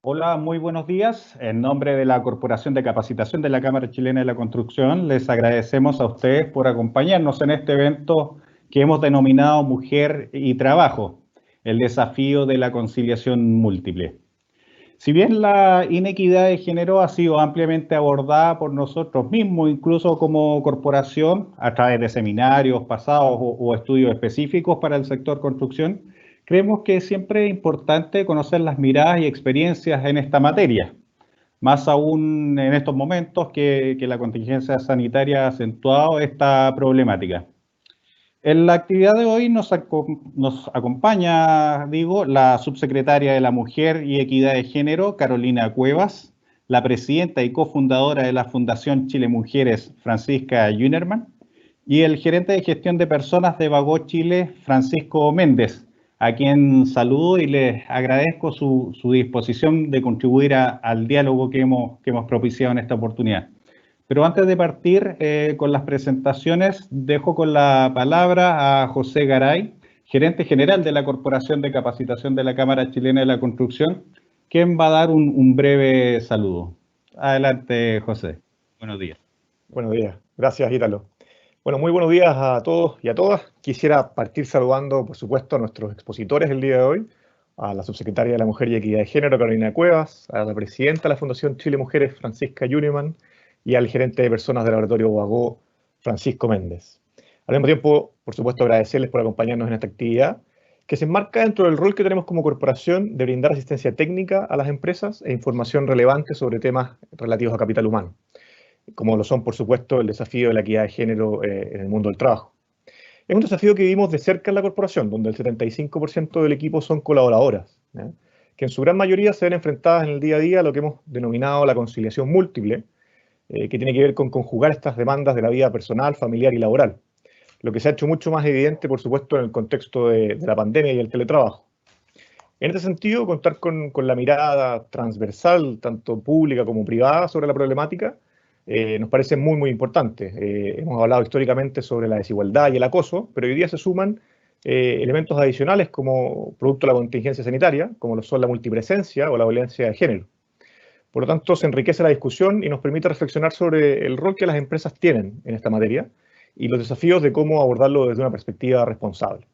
Hola, muy buenos días. En nombre de la Corporación de Capacitación de la Cámara Chilena de la Construcción, les agradecemos a ustedes por acompañarnos en este evento que hemos denominado Mujer y Trabajo, el desafío de la conciliación múltiple. Si bien la inequidad de género ha sido ampliamente abordada por nosotros mismos, incluso como corporación, a través de seminarios pasados o estudios específicos para el sector construcción, creemos que siempre es importante conocer las miradas y experiencias en esta materia, más aún en estos momentos que la contingencia sanitaria ha acentuado esta problemática. En la actividad de hoy nos acompaña, digo, la subsecretaria de la Mujer y Equidad de Género, Carolina Cuevas, la presidenta y cofundadora de la Fundación Chile Mujeres, Francisca Junerman, y el gerente de gestión de personas de Bagó Chile, Francisco Méndez, a quien saludo y les agradezco su disposición de contribuir al diálogo que hemos propiciado en esta oportunidad. Pero antes de partir con las presentaciones, dejo con la palabra a José Garay, gerente general de la Corporación de Capacitación de la Cámara Chilena de la Construcción, quien va a dar un breve saludo. Adelante, José. Buenos días. Buenos días. Gracias, Ítalo. Bueno, muy buenos días a todos y a todas. Quisiera partir saludando, por supuesto, a nuestros expositores el día de hoy, a la subsecretaria de la Mujer y Equidad de Género, Carolina Cuevas, a la presidenta de la Fundación Chile Mujeres, Francisca Juneman, y al gerente de personas del Laboratorio Bagó, Francisco Méndez. Al mismo tiempo, por supuesto, agradecerles por acompañarnos en esta actividad, que se enmarca dentro del rol que tenemos como corporación de brindar asistencia técnica a las empresas e información relevante sobre temas relativos a capital humano, como lo son, por supuesto, el desafío de la equidad de género en el mundo del trabajo. Es un desafío que vivimos de cerca en la corporación, donde el 75% del equipo son colaboradoras, ¿ya?, que en su gran mayoría se ven enfrentadas en el día a día a lo que hemos denominado la conciliación múltiple, que tiene que ver con conjugar estas demandas de la vida personal, familiar y laboral, lo que se ha hecho mucho más evidente, por supuesto, en el contexto de la pandemia y el teletrabajo. En este sentido, contar con la mirada transversal, tanto pública como privada, sobre la problemática, nos parece muy, muy importante. Hemos hablado históricamente sobre la desigualdad y el acoso, pero hoy día se suman elementos adicionales como producto de la contingencia sanitaria, como lo son la multipresencia o la violencia de género. Por lo tanto, se enriquece la discusión y nos permite reflexionar sobre el rol que las empresas tienen en esta materia y los desafíos de cómo abordarlo desde una perspectiva responsable.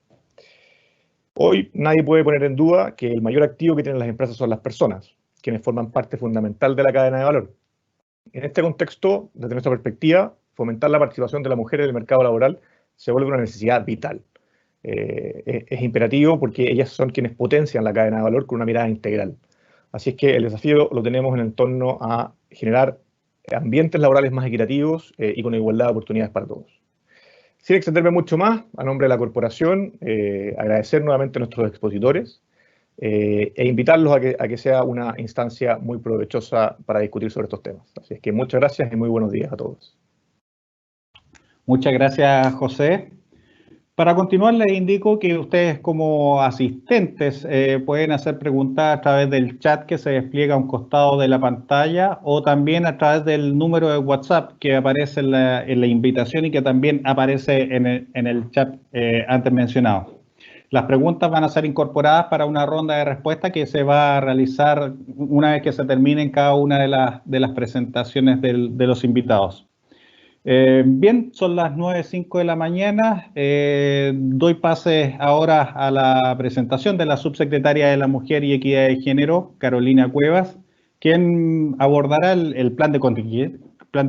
Hoy nadie puede poner en duda que el mayor activo que tienen las empresas son las personas, quienes forman parte fundamental de la cadena de valor. En este contexto, desde nuestra perspectiva, fomentar la participación de la mujer en el mercado laboral se vuelve una necesidad vital. Es imperativo porque ellas son quienes potencian la cadena de valor con una mirada integral. Así es que el desafío lo tenemos en torno a generar ambientes laborales más equitativos y con igualdad de oportunidades para todos. Sin extenderme mucho más, a nombre de la corporación, agradecer nuevamente a nuestros expositores e invitarlos a que sea una instancia muy provechosa para discutir sobre estos temas. Así es que muchas gracias y muy buenos días a todos. Muchas gracias, José. Para continuar, les indico que ustedes como asistentes pueden hacer preguntas a través del chat que se despliega a un costado de la pantalla o también a través del número de WhatsApp que aparece en la invitación y que también aparece en el chat antes mencionado. Las preguntas van a ser incorporadas para una ronda de respuesta que se va a realizar una vez que se terminen cada una de las presentaciones de los invitados. Bien, son las 9:05 de la mañana. Doy pase ahora a la presentación de la subsecretaria de la Mujer y Equidad de Género, Carolina Cuevas, quien abordará el plan de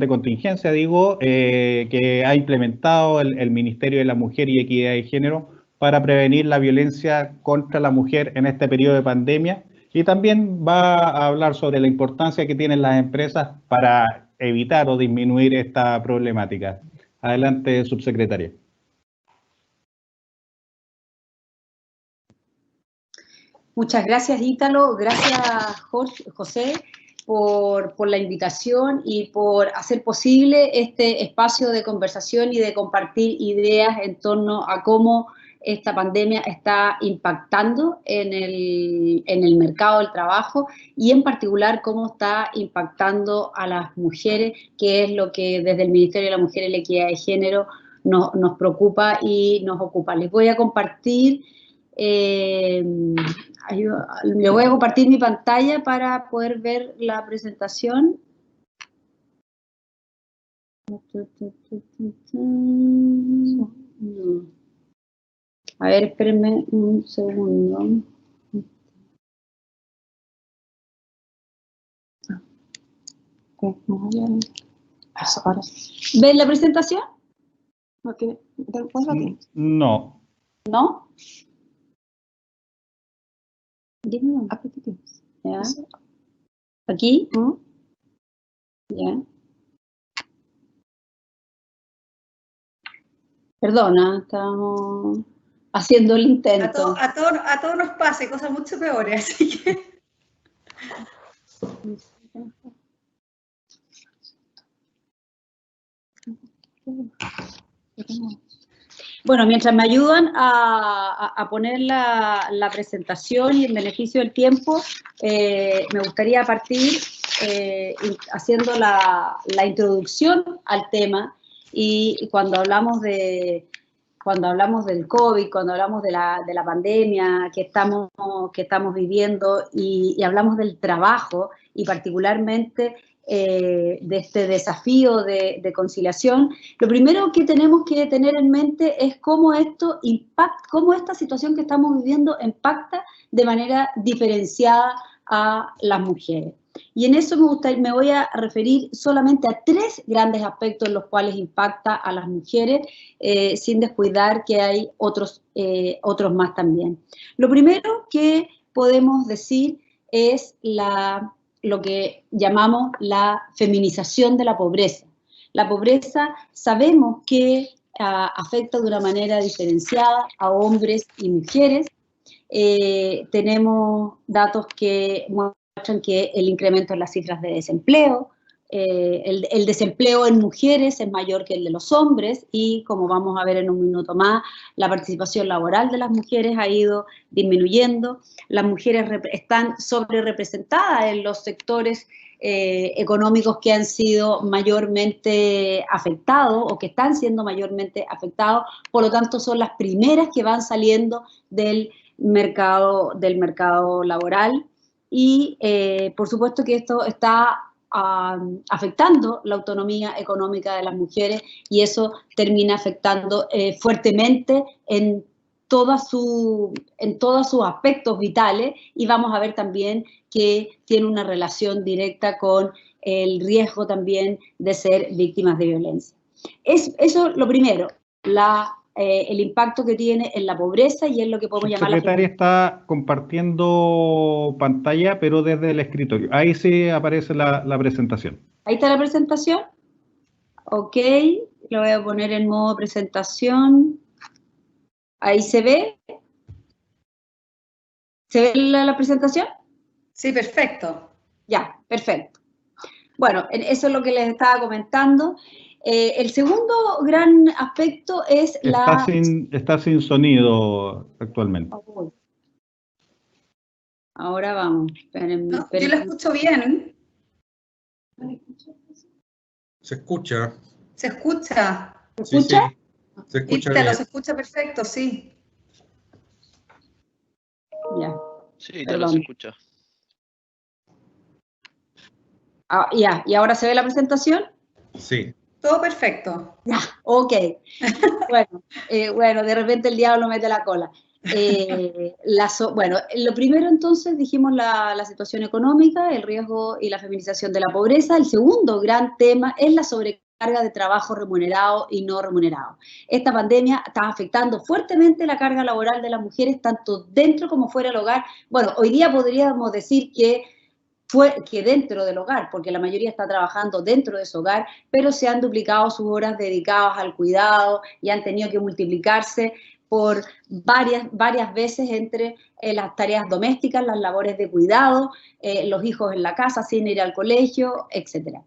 contingencia, que ha implementado el Ministerio de la Mujer y Equidad de Género para prevenir la violencia contra la mujer en este periodo de pandemia. Y también va a hablar sobre la importancia que tienen las empresas para evitar o disminuir esta problemática. Adelante, subsecretaria. Muchas gracias, Ítalo. Gracias, José, por la invitación y por hacer posible este espacio de conversación y de compartir ideas en torno a cómo esta pandemia está impactando en el mercado del trabajo y en particular cómo está impactando a las mujeres, que es lo que desde el Ministerio de la Mujer y la Equidad de Género nos preocupa y nos ocupa. Les voy a compartir Le voy a compartir mi pantalla para poder ver la presentación. A ver, espérenme un segundo. ¿Ven la presentación? No. ¿No? Ya. ¿Aquí? Ya. Perdona, estamos haciendo el intento. A todos nos pasa, hay cosas mucho peores, así que... Bueno, mientras me ayudan a poner la presentación y en beneficio del tiempo, me gustaría partir haciendo la introducción al tema, y cuando hablamos del COVID, cuando hablamos de la pandemia que estamos viviendo y hablamos del trabajo y particularmente de este desafío de conciliación, lo primero que tenemos que tener en mente es cómo esta situación que estamos viviendo impacta de manera diferenciada a las mujeres. Y en eso me voy a referir solamente a 3 grandes aspectos en los cuales impacta a las mujeres, sin descuidar que hay otros más también. Lo primero que podemos decir es lo que llamamos la feminización de la pobreza. La pobreza sabemos que afecta de una manera diferenciada a hombres y mujeres. Tenemos datos que muestran que el incremento en las cifras de desempleo, el desempleo en mujeres es mayor que el de los hombres, y como vamos a ver en un minuto más, la participación laboral de las mujeres ha ido disminuyendo. Las mujeres están sobre representadas en los sectores económicos que han sido mayormente afectados o que están siendo mayormente afectados, por lo tanto son las primeras que van saliendo del mercado laboral, y por supuesto que esto está afectando la autonomía económica de las mujeres, y eso termina afectando fuertemente en todos sus aspectos vitales, y vamos a ver también que tiene una relación directa con el riesgo también de ser víctimas de violencia. Eso lo primero, el impacto que tiene en la pobreza, y es lo que podemos llamar... La secretaria está compartiendo pantalla, pero desde el escritorio. Ahí sí aparece la presentación. Ahí está la presentación. Ok, lo voy a poner en modo presentación. Ahí se ve. ¿Se ve la presentación? Sí, perfecto. Ya, perfecto. Bueno, eso es lo que les estaba comentando. El segundo gran aspecto es Está sin sonido actualmente. Ahora vamos. Espérenme. Yo lo escucho bien. Se escucha. ¿Se escucha? ¿Se escucha? Sí, se escucha Ítalo, bien. se escucha perfecto, sí. Ya. Sí, Ítalo se escucha. Ya, ¿y ahora se ve la presentación? Sí. Todo perfecto. Ya, ok. Bueno, de repente el diablo mete la cola. Bueno, lo primero entonces dijimos la situación económica, el riesgo y la feminización de la pobreza. El segundo gran tema es la sobrecarga de trabajo remunerado y no remunerado. Esta pandemia está afectando fuertemente la carga laboral de las mujeres, tanto dentro como fuera del hogar. Bueno, hoy día podríamos decir que dentro del hogar, porque la mayoría está trabajando dentro de su hogar, pero se han duplicado sus horas dedicadas al cuidado y han tenido que multiplicarse por varias veces entre las tareas domésticas, las labores de cuidado, los hijos en la casa sin ir al colegio, etc.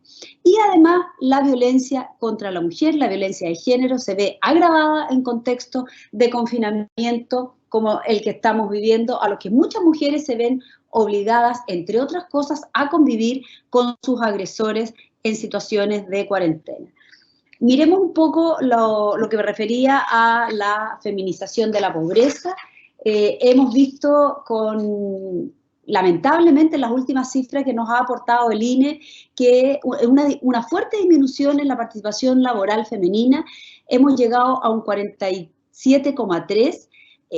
Y además la violencia contra la mujer, la violencia de género, se ve agravada en contextos de confinamiento como el que estamos viviendo, a los que muchas mujeres se ven obligadas, entre otras cosas, a convivir con sus agresores en situaciones de cuarentena. Miremos un poco lo que me refería a la feminización de la pobreza. hemos visto lamentablemente, las últimas cifras que nos ha aportado el INE, que una fuerte disminución en la participación laboral femenina. Hemos llegado a un 47,3%,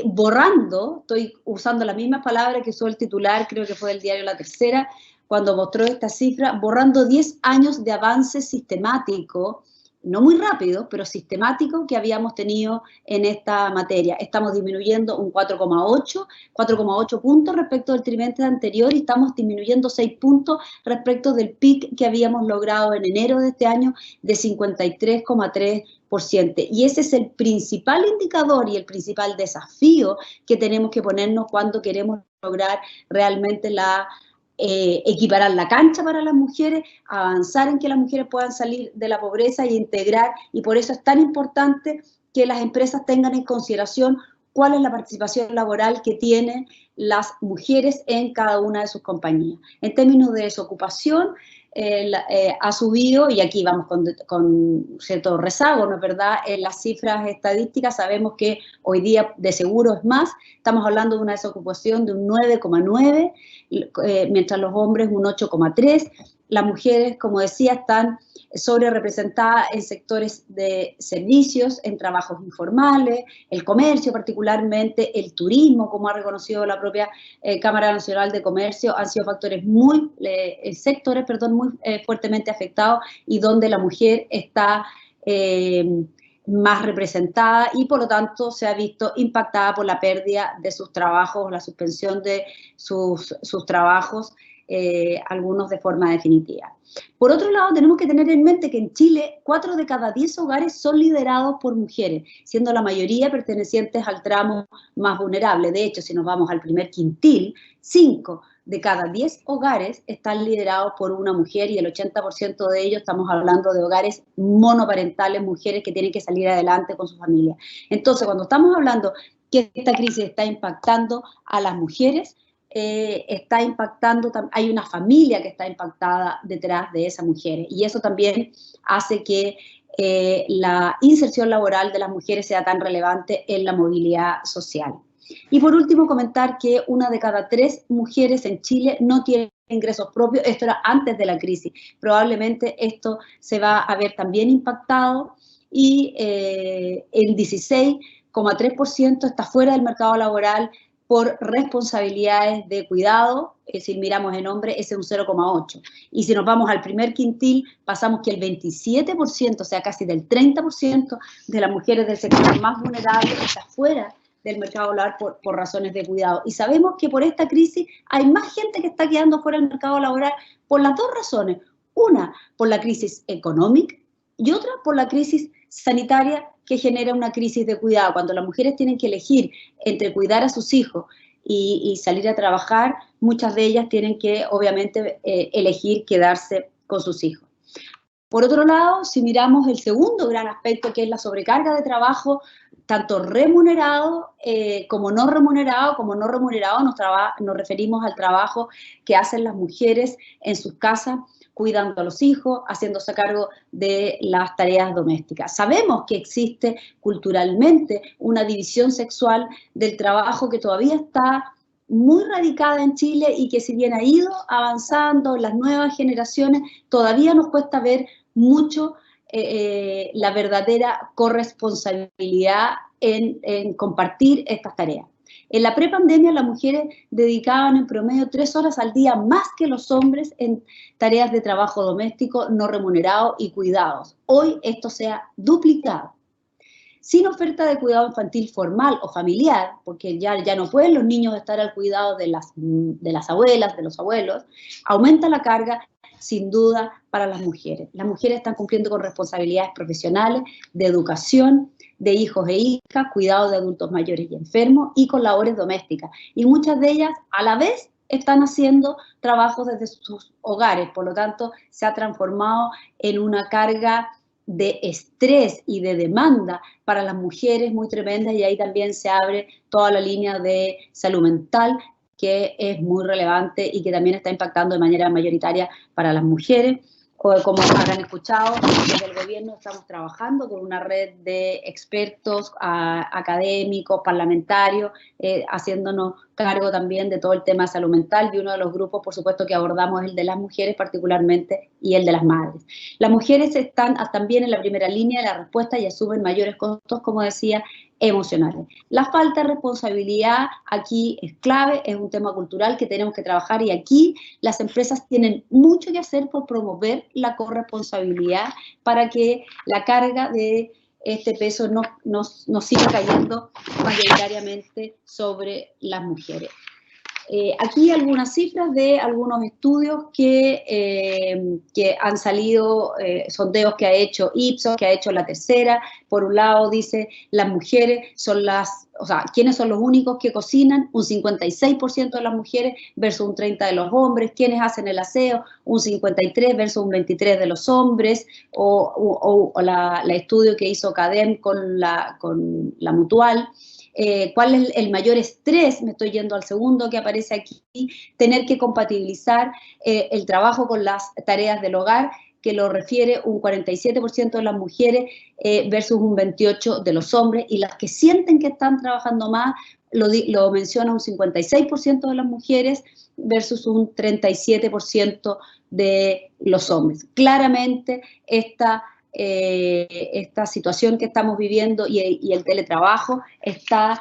borrando, estoy usando las mismas palabras que usó el titular, creo que fue del diario La Tercera, cuando mostró esta cifra, borrando 10 años de avance sistemático, no muy rápido, pero sistemático, que habíamos tenido en esta materia. Estamos disminuyendo un 4,8 puntos respecto del trimestre anterior y estamos disminuyendo 6 puntos respecto del pic que habíamos logrado en enero de este año de 53,3%. Y ese es el principal indicador y el principal desafío que tenemos que ponernos cuando queremos lograr realmente equiparar la cancha para las mujeres, avanzar en que las mujeres puedan salir de la pobreza y integrar, y por eso es tan importante que las empresas tengan en consideración cuál es la participación laboral que tienen las mujeres en cada una de sus compañías. En términos de desocupación, ha subido, y aquí vamos con cierto rezago, ¿no es verdad? En las cifras estadísticas sabemos que hoy día de seguro es más, estamos hablando de una desocupación de un 9,9%, mientras los hombres un 8,3%. Las mujeres, como decía, están sobre representadas en sectores de servicios, en trabajos informales, el comercio particularmente, el turismo, como ha reconocido la propia Cámara Nacional de Comercio, han sido factores sectores muy fuertemente afectados y donde la mujer está más representada y por lo tanto se ha visto impactada por la pérdida de sus trabajos, la suspensión de sus trabajos, algunos de forma definitiva. Por otro lado, tenemos que tener en mente que en Chile 4 de cada 10 hogares son liderados por mujeres, siendo la mayoría pertenecientes al tramo más vulnerable. De hecho, si nos vamos al primer quintil, 5 de cada 10 hogares están liderados por una mujer y el 80% de ellos estamos hablando de hogares monoparentales, mujeres que tienen que salir adelante con su familia. Entonces, cuando estamos hablando que esta crisis está impactando a las mujeres, está impactando, hay una familia que está impactada detrás de esas mujeres y eso también hace que la inserción laboral de las mujeres sea tan relevante en la movilidad social. Y por último, comentar que 1 de cada 3 mujeres en Chile no tiene ingresos propios. Esto era antes de la crisis. Probablemente esto se va a ver también impactado y el 16,3% está fuera del mercado laboral por responsabilidades de cuidado. Si miramos en hombres, ese es un 0,8%. Y si nos vamos al primer quintil, pasamos que el 27%, o sea, casi del 30% de las mujeres del sector más vulnerable está fuera del mercado laboral por razones de cuidado. Y sabemos que por esta crisis hay más gente que está quedando fuera del mercado laboral por las dos razones. Una, por la crisis económica y otra, por la crisis sanitaria que genera una crisis de cuidado. Cuando las mujeres tienen que elegir entre cuidar a sus hijos y salir a trabajar, muchas de ellas tienen que, obviamente, elegir quedarse con sus hijos. Por otro lado, si miramos el segundo gran aspecto, que es la sobrecarga de trabajo, tanto remunerado como no remunerado. Como no remunerado nos referimos al trabajo que hacen las mujeres en sus casas, cuidando a los hijos, haciéndose cargo de las tareas domésticas. Sabemos que existe culturalmente una división sexual del trabajo que todavía está muy radicada en Chile y que si bien ha ido avanzando en las nuevas generaciones, todavía nos cuesta ver mucho la verdadera corresponsabilidad en compartir estas tareas. En la prepandemia las mujeres dedicaban en promedio 3 horas al día más que los hombres en tareas de trabajo doméstico no remunerado y cuidados. Hoy esto se ha duplicado. Sin oferta de cuidado infantil formal o familiar, porque ya no pueden los niños estar al cuidado de las abuelas, de los abuelos, aumenta la carga sin duda para las mujeres. Las mujeres están cumpliendo con responsabilidades profesionales, de educación, de hijos e hijas, cuidado de adultos mayores y enfermos y con labores domésticas. Y muchas de ellas a la vez están haciendo trabajos desde sus hogares, por lo tanto se ha transformado en una carga de estrés y de demanda para las mujeres muy tremenda y ahí también se abre toda la línea de salud mental que es muy relevante y que también está impactando de manera mayoritaria para las mujeres. como habrán escuchado, desde el gobierno estamos trabajando con una red de expertos, académicos, parlamentarios, haciéndonos cargo también de todo el tema de salud mental, y uno de los grupos, por supuesto, que abordamos es el de las mujeres particularmente y el de las madres. Las mujeres están también en la primera línea de la respuesta y asumen mayores costos, como decía, emocionales. La falta de responsabilidad aquí es clave, es un tema cultural que tenemos que trabajar, y aquí las empresas tienen mucho que hacer por promover la corresponsabilidad para que la carga de este peso no siga cayendo mayoritariamente sobre las mujeres. Aquí algunas cifras de algunos estudios que han salido, sondeos que ha hecho Ipsos, que ha hecho La Tercera. Por un lado dice, las mujeres son ¿quiénes son los únicos que cocinan? Un 56% de las mujeres versus un 30% de los hombres. ¿Quiénes hacen el aseo? Un 53% versus un 23% de los hombres. O la estudio que hizo CADEM con la Mutual. ¿Cuál es el mayor estrés? Me estoy yendo al segundo que aparece aquí, tener que compatibilizar el trabajo con las tareas del hogar, que lo refiere un 47% de las mujeres versus un 28% de los hombres, y las que sienten que están trabajando más, lo menciona un 56% de las mujeres versus un 37% de los hombres. Claramente esta situación que estamos viviendo y el teletrabajo está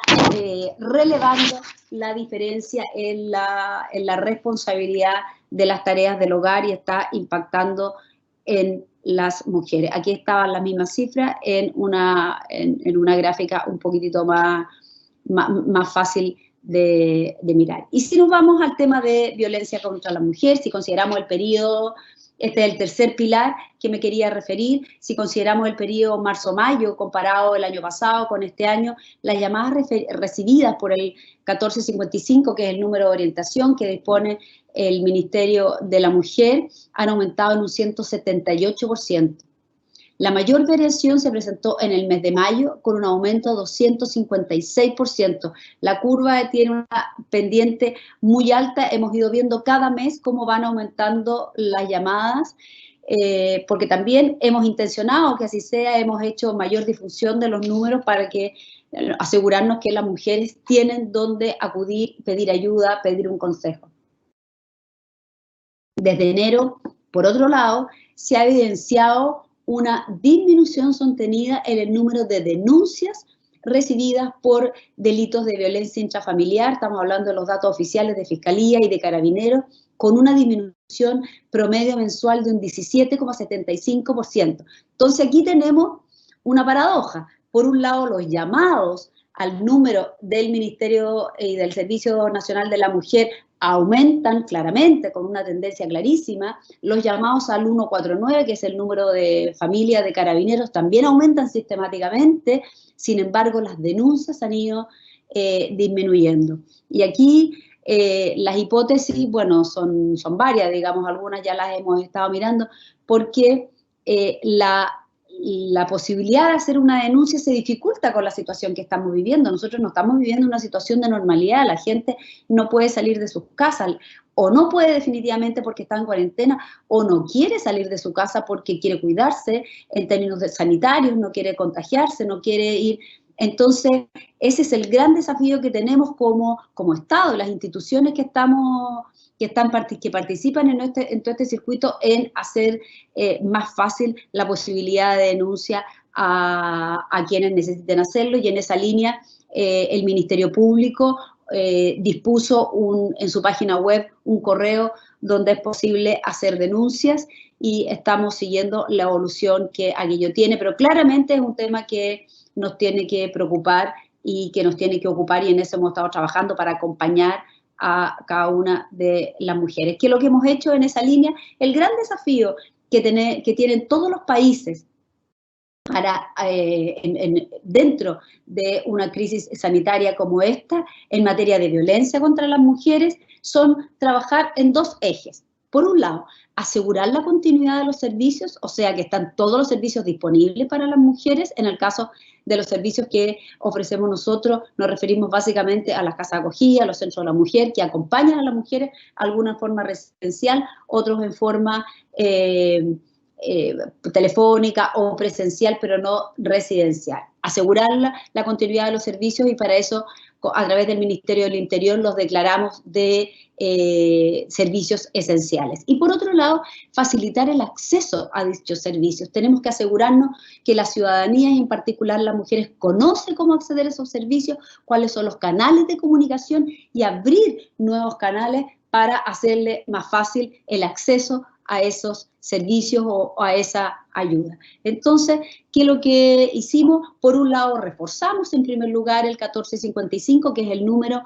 relevando la diferencia en la responsabilidad de las tareas del hogar y está impactando en las mujeres. Aquí estaban las mismas cifras en una gráfica un poquitito más fácil de mirar. Y si nos vamos al tema de violencia contra la mujer, si consideramos el periodo, este es el tercer pilar que me quería referir, si consideramos el periodo marzo-mayo comparado el año pasado con este año, las llamadas recibidas por el 1455, que es el número de orientación que dispone el Ministerio de la Mujer, han aumentado en un 178%. La mayor variación se presentó en el mes de mayo con un aumento de 256%. La curva tiene una pendiente muy alta. Hemos ido viendo cada mes cómo van aumentando las llamadas, porque también hemos intencionado que así sea, hemos hecho mayor difusión de los números para asegurarnos que las mujeres tienen dónde acudir, pedir ayuda, pedir un consejo. Desde enero, por otro lado, se ha evidenciado una disminución sostenida en el número de denuncias recibidas por delitos de violencia intrafamiliar. Estamos hablando de los datos oficiales de Fiscalía y de Carabineros, con una disminución promedio mensual de un 17,75%. Entonces aquí tenemos una paradoja. Por un lado, los llamados al número del Ministerio y del Servicio Nacional de la Mujer aumentan claramente, con una tendencia clarísima. Los llamados al 149, que es el número de familia de Carabineros, también aumentan sistemáticamente. Sin embargo, las denuncias han ido disminuyendo. Y aquí las hipótesis, bueno, son varias, digamos, algunas ya las hemos estado mirando, porque la posibilidad de hacer una denuncia se dificulta con la situación que estamos viviendo. Nosotros no estamos viviendo una situación de normalidad, la gente no puede salir de sus casas, o no puede definitivamente porque está en cuarentena, o no quiere salir de su casa porque quiere cuidarse en términos sanitarios, no quiere contagiarse, no quiere ir. Entonces, ese es el gran desafío que tenemos como Estado, las instituciones que participan en todo este circuito, en hacer más fácil la posibilidad de denuncia a quienes necesiten hacerlo, y en esa línea el Ministerio Público dispuso en su página web un correo donde es posible hacer denuncias, y estamos siguiendo la evolución que aquello tiene, pero claramente es un tema que nos tiene que preocupar y que nos tiene que ocupar, y en eso hemos estado trabajando para acompañar a cada una de las mujeres. ¿Qué es lo que hemos hecho en esa línea? El gran desafío que tienen todos los países dentro de una crisis sanitaria como esta, en materia de violencia contra las mujeres, son trabajar en dos ejes. Por un lado, asegurar la continuidad de los servicios, o sea, que están todos los servicios disponibles para las mujeres. En el caso de los servicios que ofrecemos nosotros, nos referimos básicamente a las casas de acogida, a los centros de la mujer, que acompañan a las mujeres, alguna en forma residencial, otros en forma telefónica o presencial, pero no residencial. Asegurar la continuidad de los servicios, y para eso, a través del Ministerio del Interior, los declaramos de servicios esenciales. Y por otro lado, facilitar el acceso a dichos servicios. Tenemos que asegurarnos que la ciudadanía, y en particular las mujeres, conoce cómo acceder a esos servicios, cuáles son los canales de comunicación, y abrir nuevos canales para hacerle más fácil el acceso a esos servicios o a esa ayuda. Entonces, ¿qué es lo que hicimos? Por un lado, reforzamos en primer lugar el 1455, que es el número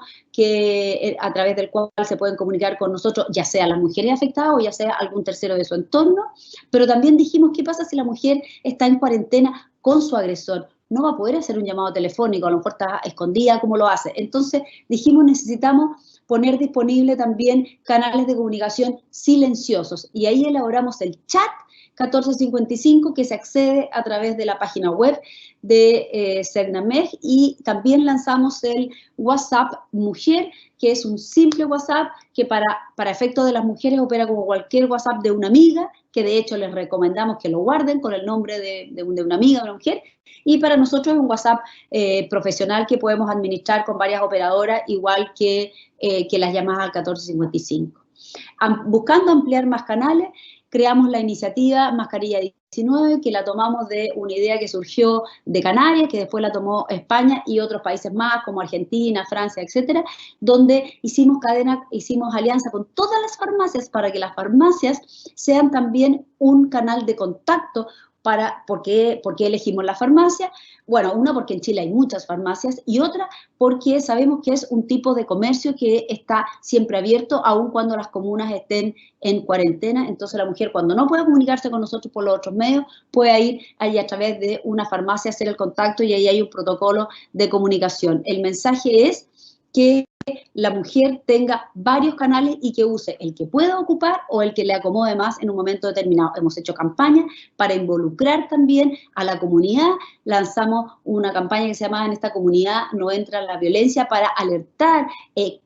a través del cual se pueden comunicar con nosotros, ya sea las mujeres afectadas o ya sea algún tercero de su entorno, pero también dijimos, ¿qué pasa si la mujer está en cuarentena con su agresor? No va a poder hacer un llamado telefónico, a lo mejor está escondida, ¿cómo lo hace? Entonces dijimos, necesitamos poner disponible también canales de comunicación silenciosos, y ahí elaboramos el chat 1455, que se accede a través de la página web de Cernamej, y también lanzamos el WhatsApp Mujer, que es un simple WhatsApp que para efectos de las mujeres opera como cualquier WhatsApp de una amiga, que de hecho les recomendamos que lo guarden con el nombre de una amiga, de una mujer, y para nosotros es un WhatsApp profesional que podemos administrar con varias operadoras, igual que las llamadas al 1455. Buscando ampliar más canales, creamos la iniciativa Mascarilla 19, que la tomamos de una idea que surgió de Canarias, que después la tomó España y otros países más, como Argentina, Francia, etcétera, donde hicimos alianza con todas las farmacias para que las farmacias sean también un canal de contacto. ¿Por qué elegimos la farmacia? Bueno, una, porque en Chile hay muchas farmacias, y otra, porque sabemos que es un tipo de comercio que está siempre abierto, aun cuando las comunas estén en cuarentena. Entonces la mujer, cuando no puede comunicarse con nosotros por los otros medios, puede ir ahí a través de una farmacia a hacer el contacto, y ahí hay un protocolo de comunicación. El mensaje es que la mujer tenga varios canales y que use el que pueda ocupar o el que le acomode más en un momento determinado. Hemos hecho campañas para involucrar también a la comunidad. Lanzamos una campaña que se llama En esta comunidad no entra la violencia, para alertar,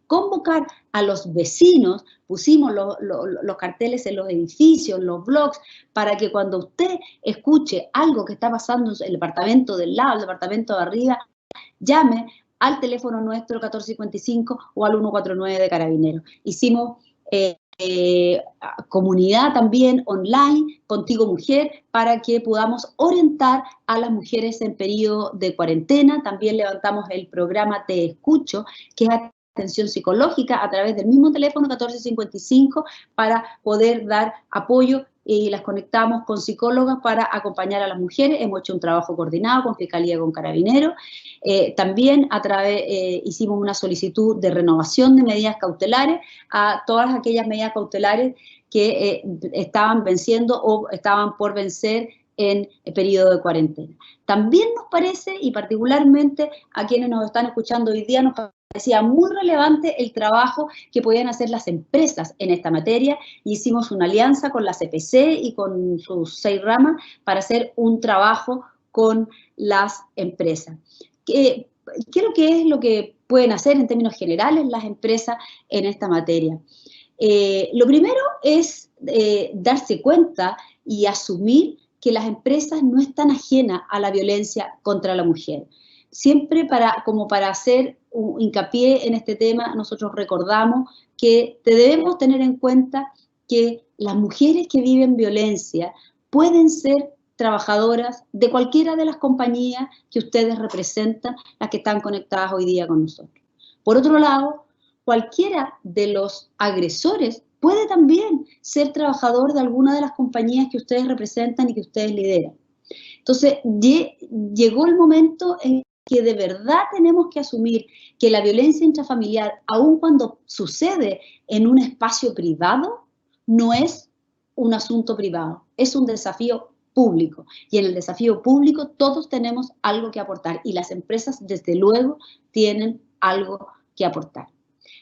convocar a los vecinos. Pusimos los carteles en los edificios, en los blogs, para que cuando usted escuche algo que está pasando en el departamento del lado, el departamento de arriba, llame al teléfono nuestro 1455 o al 149 de Carabineros. Hicimos comunidad también online, Contigo Mujer, para que podamos orientar a las mujeres en periodo de cuarentena. También levantamos el programa Te Escucho, que es atención psicológica a través del mismo teléfono 1455, para poder dar apoyo, y las conectamos con psicólogas para acompañar a las mujeres. Hemos hecho un trabajo coordinado con Fiscalía, con Carabineros. También hicimos una solicitud de renovación de medidas cautelares a todas aquellas medidas cautelares que estaban venciendo o estaban por vencer en el periodo de cuarentena. También nos parece, y particularmente a quienes nos están escuchando hoy día, nos parecía muy relevante el trabajo que podían hacer las empresas en esta materia, y hicimos una alianza con la CPC y con sus 6 ramas para hacer un trabajo con las empresas. ¿Qué es lo que pueden hacer en términos generales las empresas en esta materia? Lo primero es darse cuenta y asumir que las empresas no están ajenas a la violencia contra la mujer. Siempre como para hacer un hincapié en este tema, nosotros recordamos que debemos tener en cuenta que las mujeres que viven violencia pueden ser trabajadoras de cualquiera de las compañías que ustedes representan, las que están conectadas hoy día con nosotros. Por otro lado, cualquiera de los agresores puede también ser trabajador de alguna de las compañías que ustedes representan y que ustedes lideran. Entonces, llegó el momento en que de verdad tenemos que asumir que la violencia intrafamiliar, aun cuando sucede en un espacio privado, no es un asunto privado, es un desafío público. Y en el desafío público todos tenemos algo que aportar, y las empresas, desde luego, tienen algo que aportar.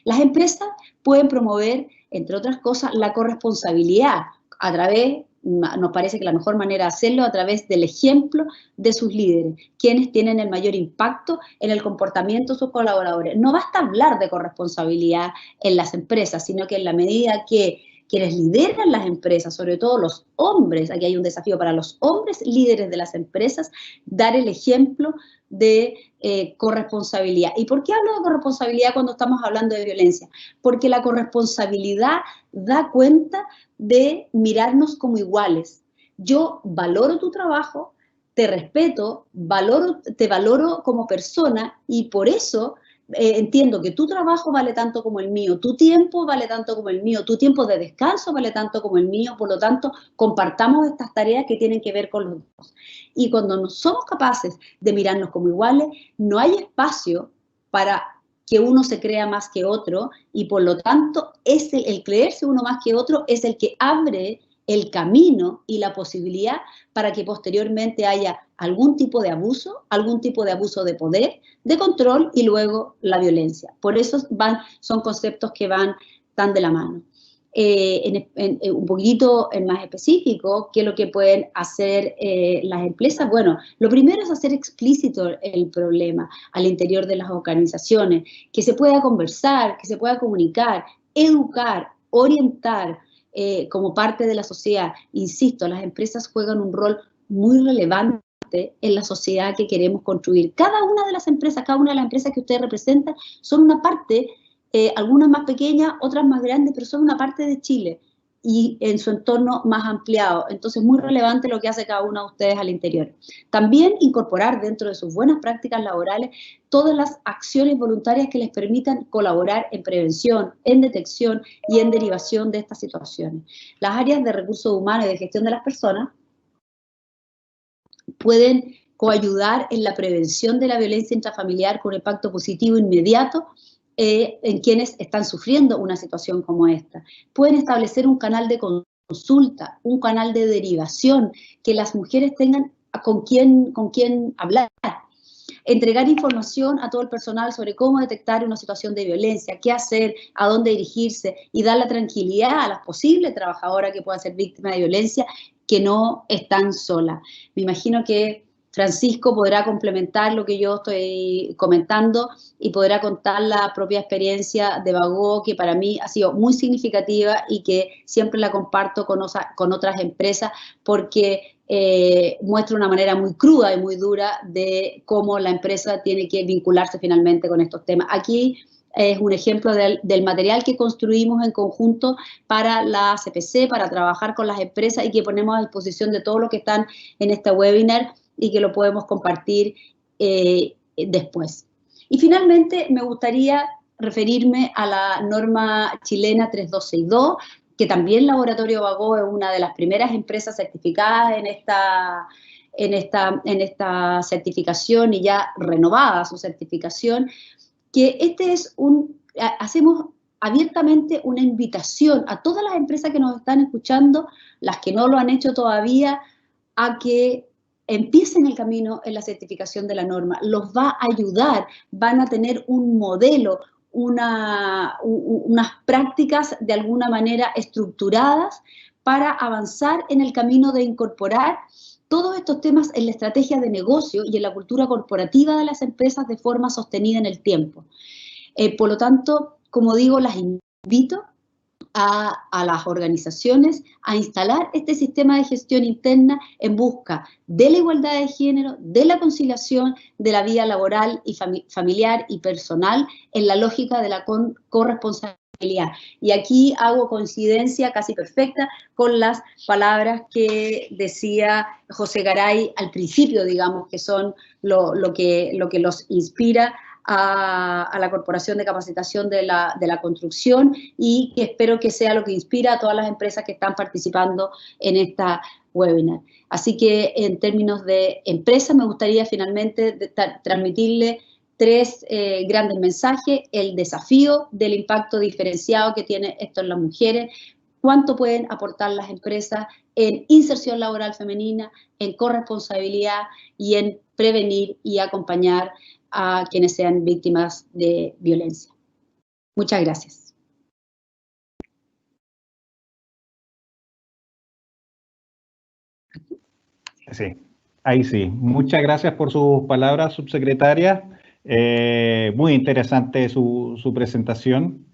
Las empresas pueden promover, entre otras cosas, la corresponsabilidad a través, nos parece que la mejor manera de hacerlo, a través del ejemplo de sus líderes, quienes tienen el mayor impacto en el comportamiento de sus colaboradores. No basta hablar de corresponsabilidad en las empresas, sino que en la medida que quienes lideran las empresas, sobre todo los hombres, aquí hay un desafío para los hombres líderes de las empresas, dar el ejemplo de corresponsabilidad. ¿Y por qué hablo de corresponsabilidad cuando estamos hablando de violencia? Porque la corresponsabilidad da cuenta de mirarnos como iguales. Yo valoro tu trabajo, te respeto, te valoro como persona y por eso entiendo que tu trabajo vale tanto como el mío, tu tiempo vale tanto como el mío, tu tiempo de descanso vale tanto como el mío, por lo tanto, compartamos estas tareas que tienen que ver con los dos. Y cuando no somos capaces de mirarnos como iguales, no hay espacio para que uno se crea más que otro y por lo tanto es el creerse uno más que otro es el que abre el camino y la posibilidad para que posteriormente haya algún tipo de abuso de poder, de control y luego la violencia. Por eso son conceptos que tan de la mano. Un poquito más específico, ¿qué es lo que pueden hacer las empresas? Bueno, lo primero es hacer explícito el problema al interior de las organizaciones, que se pueda conversar, que se pueda comunicar, educar, orientar, como parte de la sociedad. Insisto, las empresas juegan un rol muy relevante en la sociedad que queremos construir. Cada una de las empresas que ustedes representan son una parte, algunas más pequeñas, otras más grandes, pero son una parte de Chile y en su entorno más ampliado. Entonces, muy relevante lo que hace cada uno de ustedes al interior. También incorporar dentro de sus buenas prácticas laborales todas las acciones voluntarias que les permitan colaborar en prevención, en detección y en derivación de estas situaciones. Las áreas de recursos humanos y de gestión de las personas pueden coayudar en la prevención de la violencia intrafamiliar con impacto positivo inmediato en quienes están sufriendo una situación como esta. Pueden establecer un canal de consulta, un canal de derivación, que las mujeres tengan con quién hablar. Entregar información a todo el personal sobre cómo detectar una situación de violencia, qué hacer, a dónde dirigirse y dar la tranquilidad a las posibles trabajadoras que puedan ser víctimas de violencia que no están solas. Me imagino que Francisco podrá complementar lo que yo estoy comentando y podrá contar la propia experiencia de Bagó, que para mí ha sido muy significativa y que siempre la comparto con otras empresas porque muestra una manera muy cruda y muy dura de cómo la empresa tiene que vincularse finalmente con estos temas. Aquí es un ejemplo del material que construimos en conjunto para la CPC, para trabajar con las empresas y que ponemos a disposición de todos los que están en este webinar y que lo podemos compartir después. Y finalmente me gustaría referirme a la norma chilena 3262, que también Laboratorio Bagó es una de las primeras empresas certificadas en esta certificación y ya renovada su certificación, que hacemos abiertamente una invitación a todas las empresas que nos están escuchando, las que no lo han hecho todavía, a que empiecen el camino en la certificación de la norma. Los va a ayudar, van a tener un modelo, unas prácticas de alguna manera estructuradas para avanzar en el camino de incorporar todos estos temas en la estrategia de negocio y en la cultura corporativa de las empresas de forma sostenida en el tiempo. Por lo tanto, como digo, las invito a las organizaciones a instalar este sistema de gestión interna en busca de la igualdad de género, de la conciliación de la vida laboral y familiar y personal en la lógica de la corresponsabilidad. Y aquí hago coincidencia casi perfecta con las palabras que decía José Garay al principio, digamos, que son lo que los inspira a la Corporación de Capacitación de la Construcción y que espero que sea lo que inspira a todas las empresas que están participando en esta webinar. Así que en términos de empresa me gustaría finalmente transmitirle tres grandes mensajes: el desafío del impacto diferenciado que tiene esto en las mujeres, cuánto pueden aportar las empresas en inserción laboral femenina, en corresponsabilidad y en prevenir y acompañar a quienes sean víctimas de violencia. Muchas gracias. Sí, ahí sí. Muchas gracias por sus palabras, subsecretaria. Muy interesante su presentación.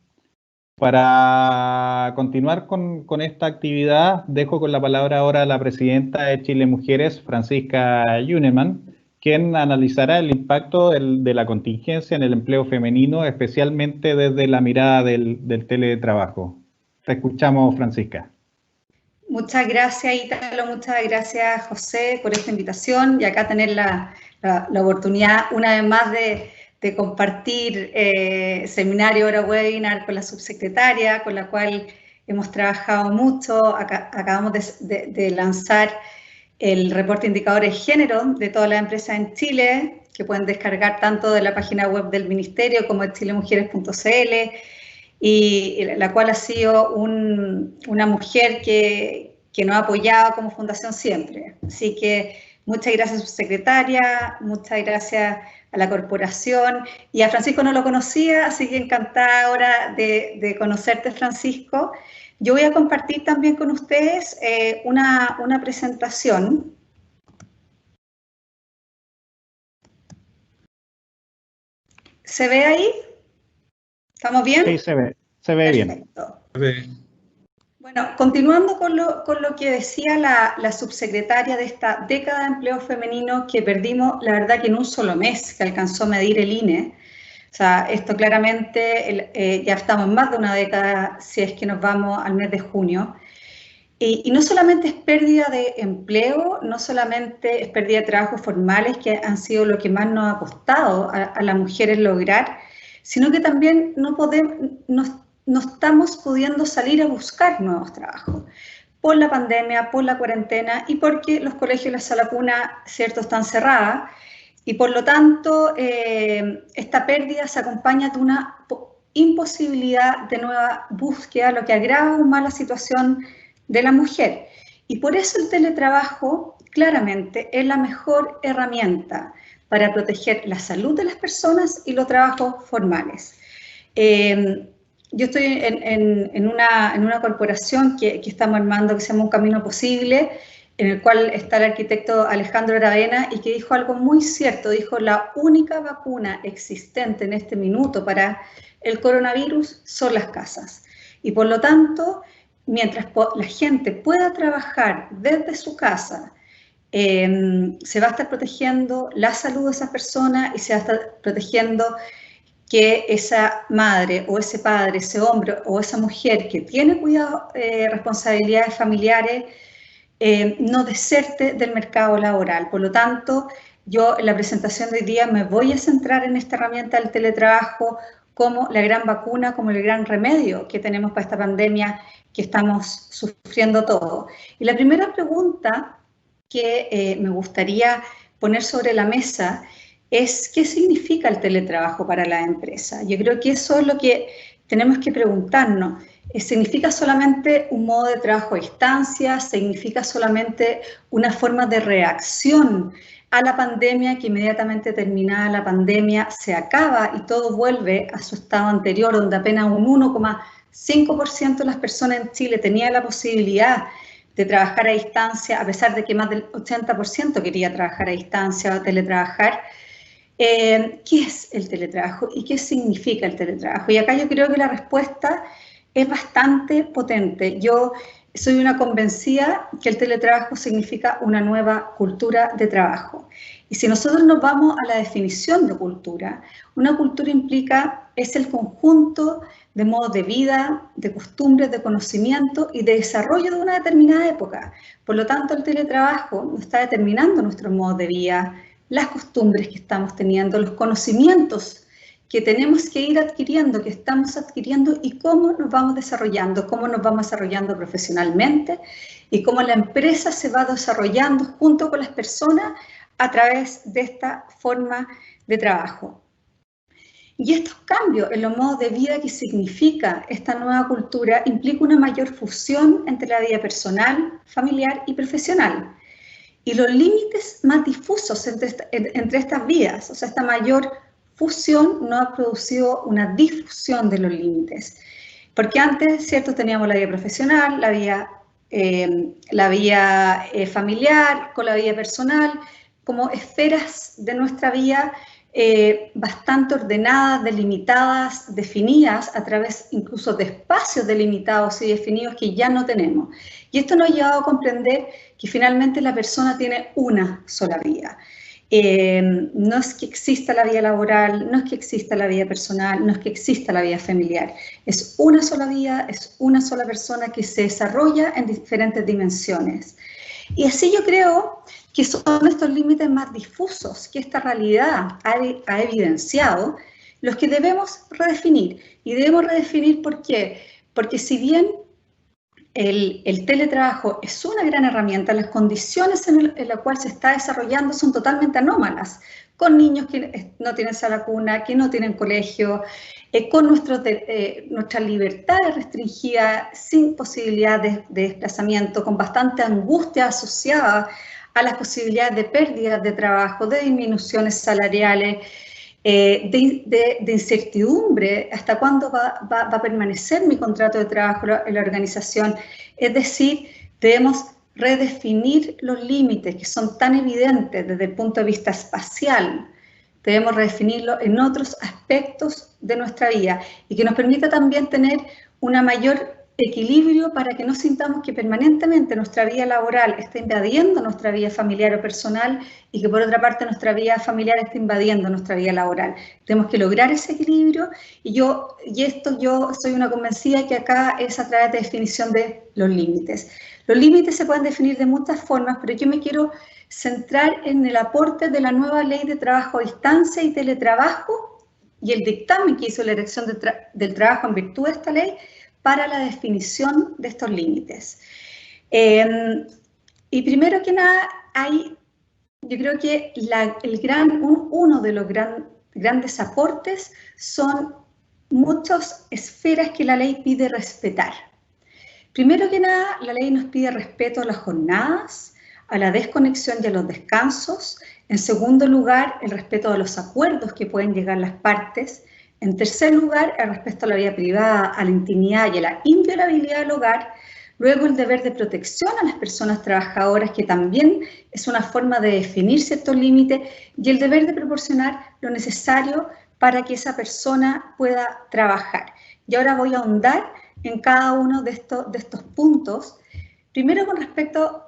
Para continuar con esta actividad, dejo con la palabra ahora a la presidenta de Chile Mujeres, Francisca Yuneman, quien analizará el impacto de la contingencia en el empleo femenino, especialmente desde la mirada del teletrabajo. Te escuchamos, Francisca. Muchas gracias, Ítalo, muchas gracias, José, por esta invitación y acá tener la oportunidad una vez más de compartir seminario, hora webinar con la subsecretaria, con la cual hemos trabajado mucho. Acabamos de lanzar el reporte de indicadores de género de todas las empresas en Chile, que pueden descargar tanto de la página web del Ministerio como de chilemujeres.cl, y la cual ha sido una mujer que nos ha apoyado como fundación siempre. Así que muchas gracias, subsecretaria, muchas gracias a la corporación, y a Francisco no lo conocía, así que encantada ahora de conocerte, Francisco. Yo voy a compartir también con ustedes una presentación. ¿Se ve ahí? ¿Estamos bien? Sí, se ve bien. Perfecto. Bueno, continuando con lo que decía la subsecretaria de esta década de empleo femenino que perdimos, la verdad que en un solo mes que alcanzó a medir el INE. O sea, esto claramente ya estamos en más de una década si es que nos vamos al mes de junio. Y no solamente es pérdida de empleo, no solamente es pérdida de trabajos formales, que han sido lo que más nos ha costado a las mujeres lograr, sino que también no estamos pudiendo salir a buscar nuevos trabajos por la pandemia, por la cuarentena y porque los colegios y la sala cuna, cierto, están cerradas. Y por lo tanto, esta pérdida se acompaña de una imposibilidad de nueva búsqueda, lo que agrava aún más la situación de la mujer. Y por eso el teletrabajo claramente es la mejor herramienta para proteger la salud de las personas y los trabajos formales. Yo estoy en una corporación que estamos armando que se llama Un Camino Posible, en el cual está el arquitecto Alejandro Aravena, y que dijo algo muy cierto. Dijo: la única vacuna existente en este minuto para el coronavirus son las casas. Y por lo tanto, mientras la gente pueda trabajar desde su casa, se va a estar protegiendo la salud de esas personas y se va a estar protegiendo que esa madre o ese padre, ese hombre o esa mujer que tiene cuidado, responsabilidades familiares, no deserte del mercado laboral. Por lo tanto, yo en la presentación de hoy día me voy a centrar en esta herramienta del teletrabajo como la gran vacuna, como el gran remedio que tenemos para esta pandemia que estamos sufriendo todos. Y la primera pregunta que me gustaría poner sobre la mesa es: ¿qué significa el teletrabajo para la empresa? Yo creo que eso es lo que tenemos que preguntarnos. ¿Significa solamente un modo de trabajo a distancia? ¿Significa solamente una forma de reacción a la pandemia, que inmediatamente terminada la pandemia se acaba y todo vuelve a su estado anterior, donde apenas un 1,5% de las personas en Chile tenía la posibilidad de trabajar a distancia, a pesar de que más del 80% quería trabajar a distancia o teletrabajar? ¿Qué es el teletrabajo y qué significa el teletrabajo? Y acá yo creo que la respuesta es bastante potente. Yo soy una convencida que el teletrabajo significa una nueva cultura de trabajo. Y si nosotros nos vamos a la definición de cultura, una cultura es el conjunto de modos de vida, de costumbres, de conocimiento y de desarrollo de una determinada época. Por lo tanto, el teletrabajo nos está determinando nuestros modos de vida, las costumbres que estamos teniendo, los conocimientos que tenemos que ir adquiriendo, que estamos adquiriendo, y cómo nos vamos desarrollando profesionalmente, y cómo la empresa se va desarrollando junto con las personas a través de esta forma de trabajo. Y estos cambios en los modos de vida que significa esta nueva cultura implica una mayor fusión entre la vida personal, familiar y profesional. Y los límites más difusos entre estas vidas, o sea, esta mayor fusión no ha producido una difusión de los límites. Porque antes, ¿cierto?, teníamos la vida profesional, la vida familiar, con la vida personal, como esferas de nuestra vida bastante ordenadas, delimitadas, definidas a través incluso de espacios delimitados y definidos que ya no tenemos. Y esto nos ha llevado a comprender que finalmente la persona tiene una sola vida. No es que exista la vida laboral, no es que exista la vida personal, no es que exista la vida familiar. Es una sola vida, es una sola persona que se desarrolla en diferentes dimensiones. Y así yo creo que son estos límites más difusos que esta realidad ha evidenciado, los que debemos redefinir. Y debemos redefinir ¿por qué? Porque si bien el teletrabajo es una gran herramienta, las condiciones en las cuales se está desarrollando son totalmente anómalas, con niños que no tienen sala cuna, que no tienen colegio, con nuestras libertades restringidas, sin posibilidades de desplazamiento, con bastante angustia asociada a las posibilidades de pérdidas de trabajo, de disminuciones salariales, de incertidumbre, hasta cuándo va a permanecer mi contrato de trabajo en la organización. Es decir, debemos redefinir los límites que son tan evidentes desde el punto de vista espacial. Debemos redefinirlo en otros aspectos de nuestra vida y que nos permita también tener una mayor equilibrio para que no sintamos que permanentemente nuestra vida laboral está invadiendo nuestra vida familiar o personal y que por otra parte nuestra vida familiar está invadiendo nuestra vida laboral. Tenemos que lograr ese equilibrio y yo soy una convencida que acá es a través de definición de los límites. Los límites se pueden definir de muchas formas, pero yo me quiero centrar en el aporte de la nueva ley de trabajo a distancia y teletrabajo y el dictamen que hizo la Dirección del Trabajo en virtud de esta ley para la definición de estos límites. Y primero que nada, yo creo que uno de los grandes aportes son muchas esferas que la ley pide respetar. Primero que nada, la ley nos pide respeto a las jornadas, a la desconexión y a los descansos. En segundo lugar, el respeto a los acuerdos que pueden llegar las partes. En tercer lugar, el respeto a la vida privada, a la intimidad y a la inviolabilidad del hogar. Luego, el deber de protección a las personas trabajadoras, que también es una forma de definir ciertos límites, y el deber de proporcionar lo necesario para que esa persona pueda trabajar. Y ahora voy a ahondar en cada uno de estos puntos. Primero, con respecto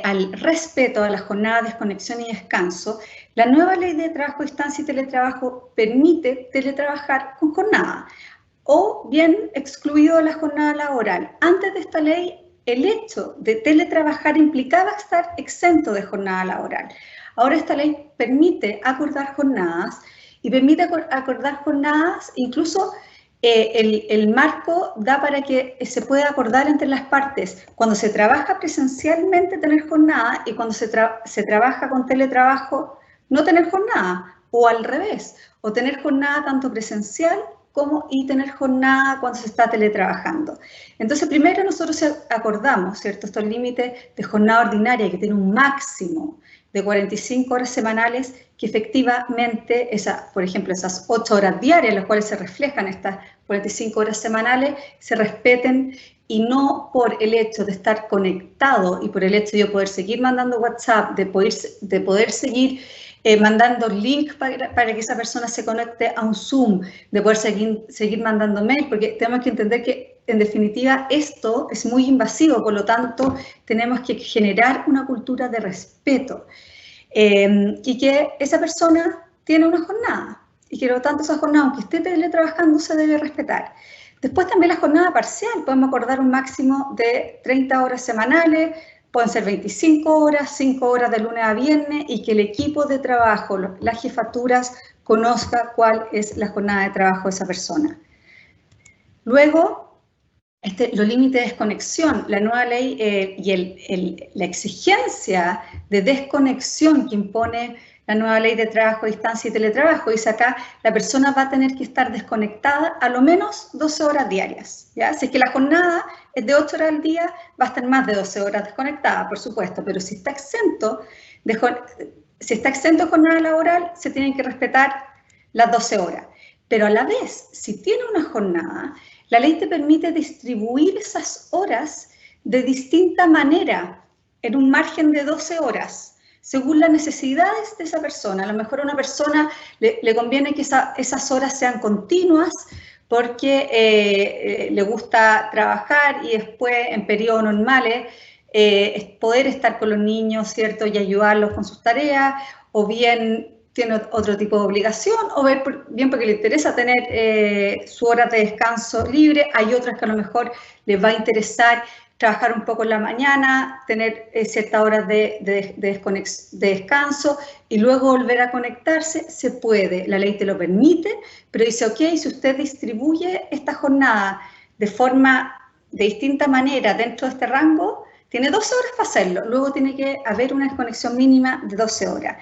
al respeto a la jornada de desconexión y descanso, la nueva ley de trabajo a distancia y teletrabajo permite teletrabajar con jornada o bien excluido de la jornada laboral. Antes de esta ley, el hecho de teletrabajar implicaba estar exento de jornada laboral. Ahora esta ley permite acordar jornadas y permite acordar jornadas, incluso el marco da para que se pueda acordar entre las partes cuando se trabaja presencialmente tener jornada y cuando se trabaja con teletrabajo no tener jornada, o al revés, o tener jornada tanto presencial y tener jornada cuando se está teletrabajando. Entonces primero nosotros acordamos, ¿cierto?, estos límites de jornada ordinaria que tiene un máximo de 45 horas semanales, que efectivamente, por ejemplo, esas 8 horas diarias, en las cuales se reflejan estas 45 horas semanales, se respeten, y no por el hecho de estar conectado y por el hecho de yo poder seguir mandando WhatsApp, de poder seguir mandando links para que esa persona se conecte a un Zoom, de poder seguir mandando mail, porque tenemos que entender que en definitiva esto es muy invasivo, por lo tanto tenemos que generar una cultura de respeto y que esa persona tiene una jornada y que por lo tanto esa jornada, aunque esté teletrabajando, se debe respetar. Después también la jornada parcial, podemos acordar un máximo de 30 horas semanales, pueden ser 25 horas, 5 horas de lunes a viernes, y que el equipo de trabajo, las jefaturas, conozca cuál es la jornada de trabajo de esa persona. Luego, los límites de desconexión, la nueva ley y la exigencia de desconexión que impone la nueva ley de trabajo a distancia y teletrabajo, dice acá, la persona va a tener que estar desconectada a lo menos 12 horas diarias, ¿ya? Si es que la jornada es de 8 horas al día, va a estar más de 12 horas desconectada, por supuesto, pero si está exento de jornada laboral, se tienen que respetar las 12 horas. Pero a la vez, si tiene una jornada, la ley te permite distribuir esas horas de distinta manera, en un margen de 12 horas. según las necesidades de esa persona. A lo mejor a una persona le conviene que esas horas sean continuas porque le gusta trabajar y después en periodos normales poder estar con los niños, ¿cierto? Y ayudarlos con sus tareas, o bien tiene otro tipo de obligación, o bien porque le interesa tener su hora de descanso libre. Hay otras que a lo mejor les va a interesar trabajar un poco en la mañana, tener ciertas horas de descanso y luego volver a conectarse. Se puede, la ley te lo permite, pero dice, ok, si usted distribuye esta jornada de distinta manera dentro de este rango, tiene 12 horas para hacerlo, luego tiene que haber una desconexión mínima de 12 horas.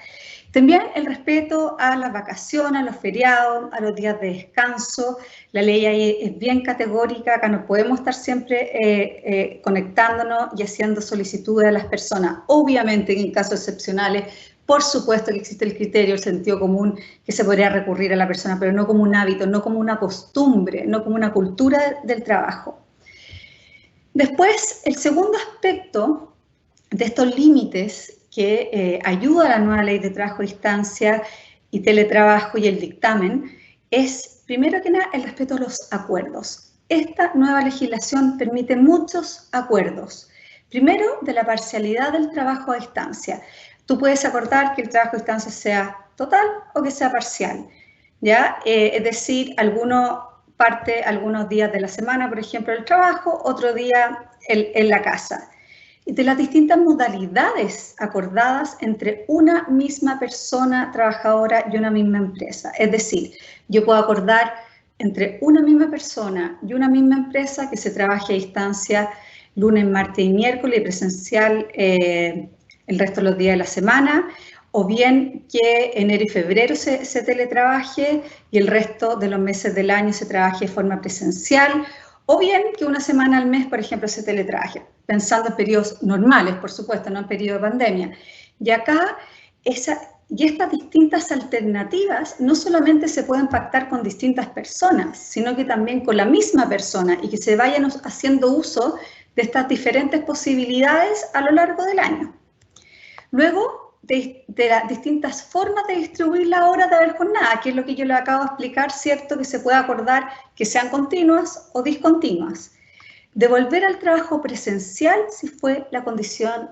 También el respeto a las vacaciones, a los feriados, a los días de descanso. La ley ahí es bien categórica, acá no podemos estar siempre conectándonos y haciendo solicitudes a las personas. Obviamente en casos excepcionales, por supuesto que existe el criterio, el sentido común, que se podría recurrir a la persona, pero no como un hábito, no como una costumbre, no como una cultura del trabajo. Después, el segundo aspecto de estos límites que ayuda a la nueva ley de trabajo a distancia y teletrabajo y el dictamen, es, primero que nada, el respeto a los acuerdos. Esta nueva legislación permite muchos acuerdos. Primero, de la parcialidad del trabajo a distancia. Tú puedes acordar que el trabajo a distancia sea total o que sea parcial, ¿ya? Es decir, algunos días de la semana, por ejemplo, el trabajo, otro día en la casa. Y de las distintas modalidades acordadas entre una misma persona trabajadora y una misma empresa. Es decir, yo puedo acordar entre una misma persona y una misma empresa que se trabaje a distancia lunes, martes y miércoles y presencial el resto de los días de la semana, o bien que enero y febrero se teletrabaje y el resto de los meses del año se trabaje de forma presencial, o bien que una semana al mes, por ejemplo, se teletrabaje, pensando en periodos normales, por supuesto, no en periodo de pandemia. Y acá, estas distintas alternativas no solamente se pueden pactar con distintas personas, sino que también con la misma persona y que se vayan haciendo uso de estas diferentes posibilidades a lo largo del año. Luego, de las distintas formas de distribuir la hora de haber jornada, que es lo que yo le acabo de explicar, ¿cierto? Que se puede acordar que sean continuas o discontinuas. De volver al trabajo presencial si fue la condición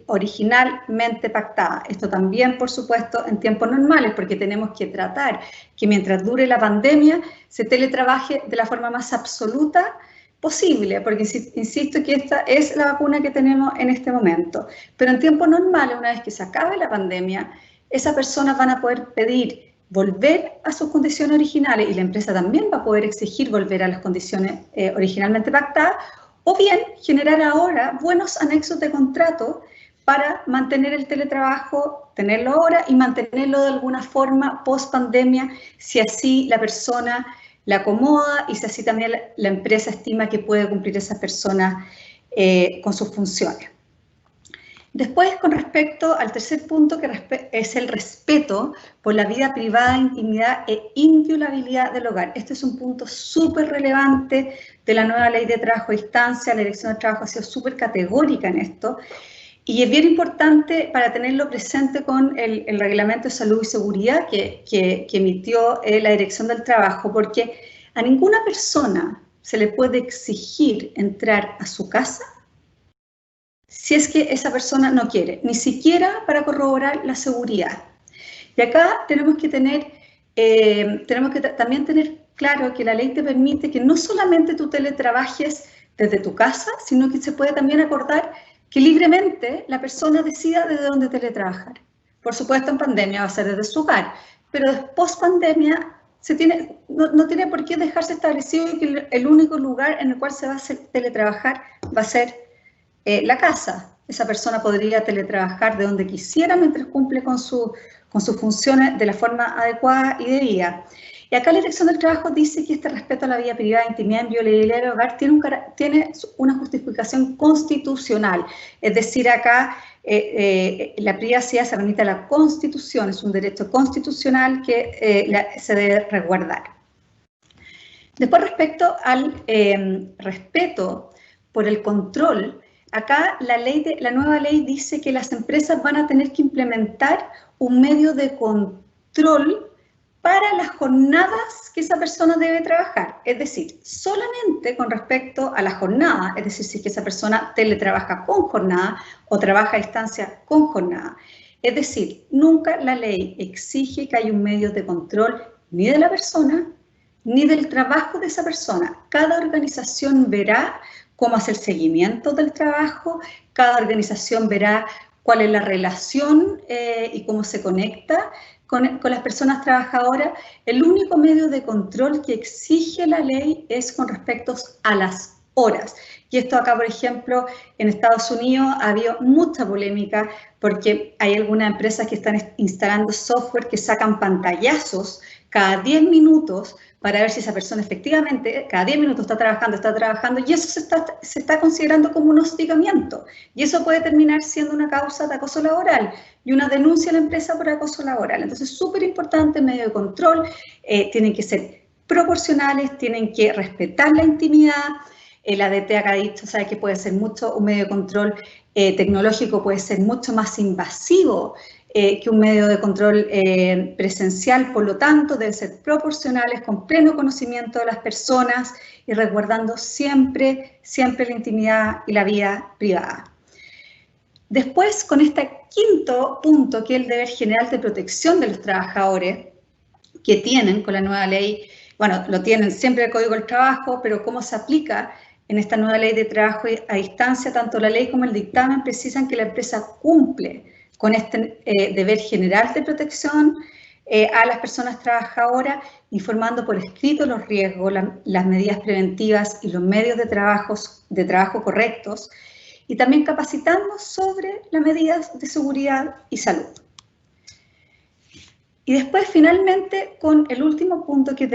originalmente pactada. Esto también, por supuesto, en tiempos normales, porque tenemos que tratar que mientras dure la pandemia se teletrabaje de la forma más absoluta posible, porque insisto que esta es la vacuna que tenemos en este momento. Pero en tiempos normales, una vez que se acabe la pandemia, esas personas van a poder pedir volver a sus condiciones originales y la empresa también va a poder exigir volver a las condiciones originalmente pactadas, o bien generar ahora buenos anexos de contrato para mantener el teletrabajo, tenerlo ahora y mantenerlo de alguna forma post pandemia, si así la persona la acomoda y si así también la empresa estima que puede cumplir esa persona con sus funciones. Después, con respecto al tercer punto, que es el respeto por la vida privada, intimidad e inviolabilidad del hogar. Este es un punto súper relevante de la nueva ley de trabajo a distancia. La Dirección de Trabajo ha sido súper categórica en esto. Y es bien importante para tenerlo presente con el Reglamento de Salud y Seguridad que emitió la Dirección del Trabajo, porque a ninguna persona se le puede exigir entrar a su casa si es que esa persona no quiere, ni siquiera para corroborar la seguridad. Y acá tenemos que también tener claro que la ley te permite que no solamente tú teletrabajes desde tu casa, sino que se puede también acordar que libremente la persona decida desde dónde teletrabajar. Por supuesto, en pandemia va a ser desde su hogar, pero post pandemia no tiene por qué dejarse establecido que el único lugar en el cual se va a teletrabajar va a ser la casa. Esa persona podría teletrabajar de donde quisiera mientras cumple con sus funciones de la forma adecuada y debida. Y acá la Dirección del Trabajo dice que este respeto a la vida privada, intimidad, inviolabilidad del hogar tiene una justificación constitucional. Es decir, acá la privacidad se remite a la Constitución, es un derecho constitucional que se debe resguardar. Después, respecto al respeto por el control acá la nueva ley dice que las empresas van a tener que implementar un medio de control para las jornadas que esa persona debe trabajar. Es decir, solamente con respecto a la jornada, es decir, si es que esa persona teletrabaja con jornada o trabaja a distancia con jornada. Es decir, nunca la ley exige que haya un medio de control ni de la persona, ni del trabajo de esa persona. Cada organización verá cómo hace el seguimiento del trabajo, cada organización verá cuál es la relación y cómo se conecta con las personas trabajadoras. El único medio de control que exige la ley es con respecto a las horas. Y esto acá, por ejemplo, en Estados Unidos ha habido mucha polémica porque hay algunas empresas que están instalando software que sacan pantallazos cada 10 minutos para ver si esa persona efectivamente cada 10 minutos está trabajando, y eso se está considerando como un hostigamiento. Y eso puede terminar siendo una causa de acoso laboral y una denuncia a la empresa por acoso laboral. Entonces, es súper importante el medio de control, tienen que ser proporcionales, tienen que respetar la intimidad. La ADT acá ha dicho, sabe que puede ser mucho, un medio de control tecnológico puede ser mucho más invasivo que un medio de control presencial, por lo tanto, deben ser proporcionales, con pleno conocimiento de las personas y resguardando siempre la intimidad y la vida privada. Después, con este quinto punto, que es el deber general de protección de los trabajadores, que tienen con la nueva ley, bueno, lo tienen siempre el Código del Trabajo, pero cómo se aplica en esta nueva ley de trabajo a distancia, tanto la ley como el dictamen precisan que la empresa cumple con este deber general de protección a las personas trabajadoras, informando por escrito los riesgos, las medidas preventivas y los medios de trabajo correctos, y también capacitando sobre las medidas de seguridad y salud. Y después, finalmente, con el último punto, que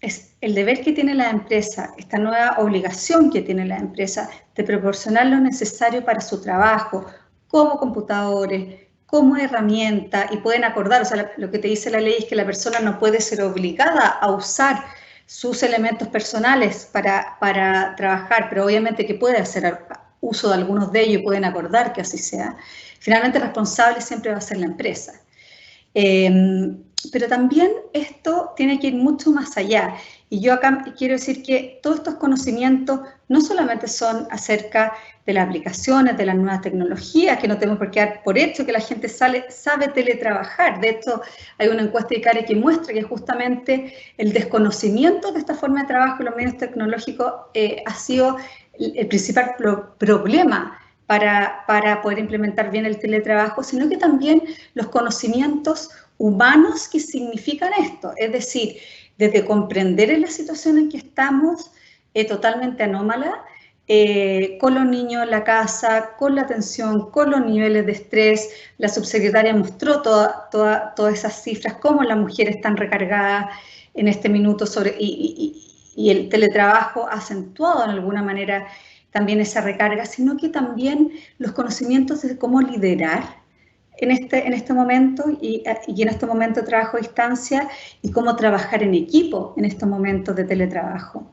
es el deber que tiene la empresa, esta nueva obligación que tiene la empresa de proporcionar lo necesario para su trabajo, como computadores, como herramienta, y pueden acordar, o sea, lo que te dice la ley es que la persona no puede ser obligada a usar sus elementos personales para trabajar, pero obviamente que puede hacer uso de algunos de ellos y pueden acordar que así sea. Finalmente, responsable siempre va a ser la empresa. Pero también esto tiene que ir mucho más allá. Y yo acá quiero decir que todos estos conocimientos no solamente son acerca de las aplicaciones, de las nuevas tecnologías, que no tenemos por qué dar por hecho que la gente sabe teletrabajar. De hecho, hay una encuesta de ICARE que muestra que justamente el desconocimiento de esta forma de trabajo en los medios tecnológicos ha sido el principal problema para poder implementar bien el teletrabajo, sino que también los conocimientos humanos que significan esto, es decir, desde comprender en la situación en que estamos, totalmente anómala, con los niños en la casa, con la atención, con los niveles de estrés. La subsecretaria mostró todas esas cifras, cómo las mujeres están recargadas en este minuto y el teletrabajo ha acentuado en alguna manera también esa recarga, sino que también los conocimientos de cómo liderar en este momento y en este momento de trabajo a distancia, y cómo trabajar en equipo en estos momentos de teletrabajo.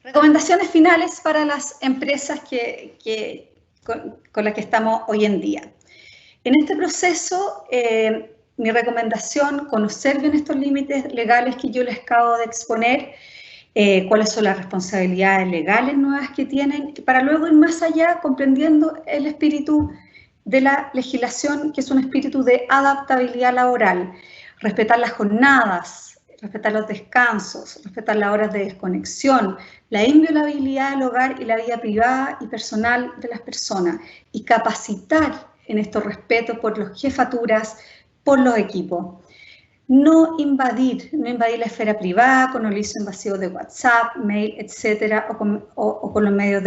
Recomendaciones finales para las empresas con las que estamos hoy en día. En este proceso, mi recomendación, conocer bien estos límites legales que yo les acabo de exponer, cuáles son las responsabilidades legales nuevas que tienen, para luego ir más allá comprendiendo el espíritu de la legislación, que es un espíritu de adaptabilidad laboral, respetar las jornadas, respetar los descansos, respetar las horas de desconexión, la inviolabilidad del hogar y la vida privada y personal de las personas, y capacitar en estos respetos por las jefaturas, por los equipos. No invadir la esfera privada con el uso invasivo de WhatsApp, mail, etcétera, o con los medios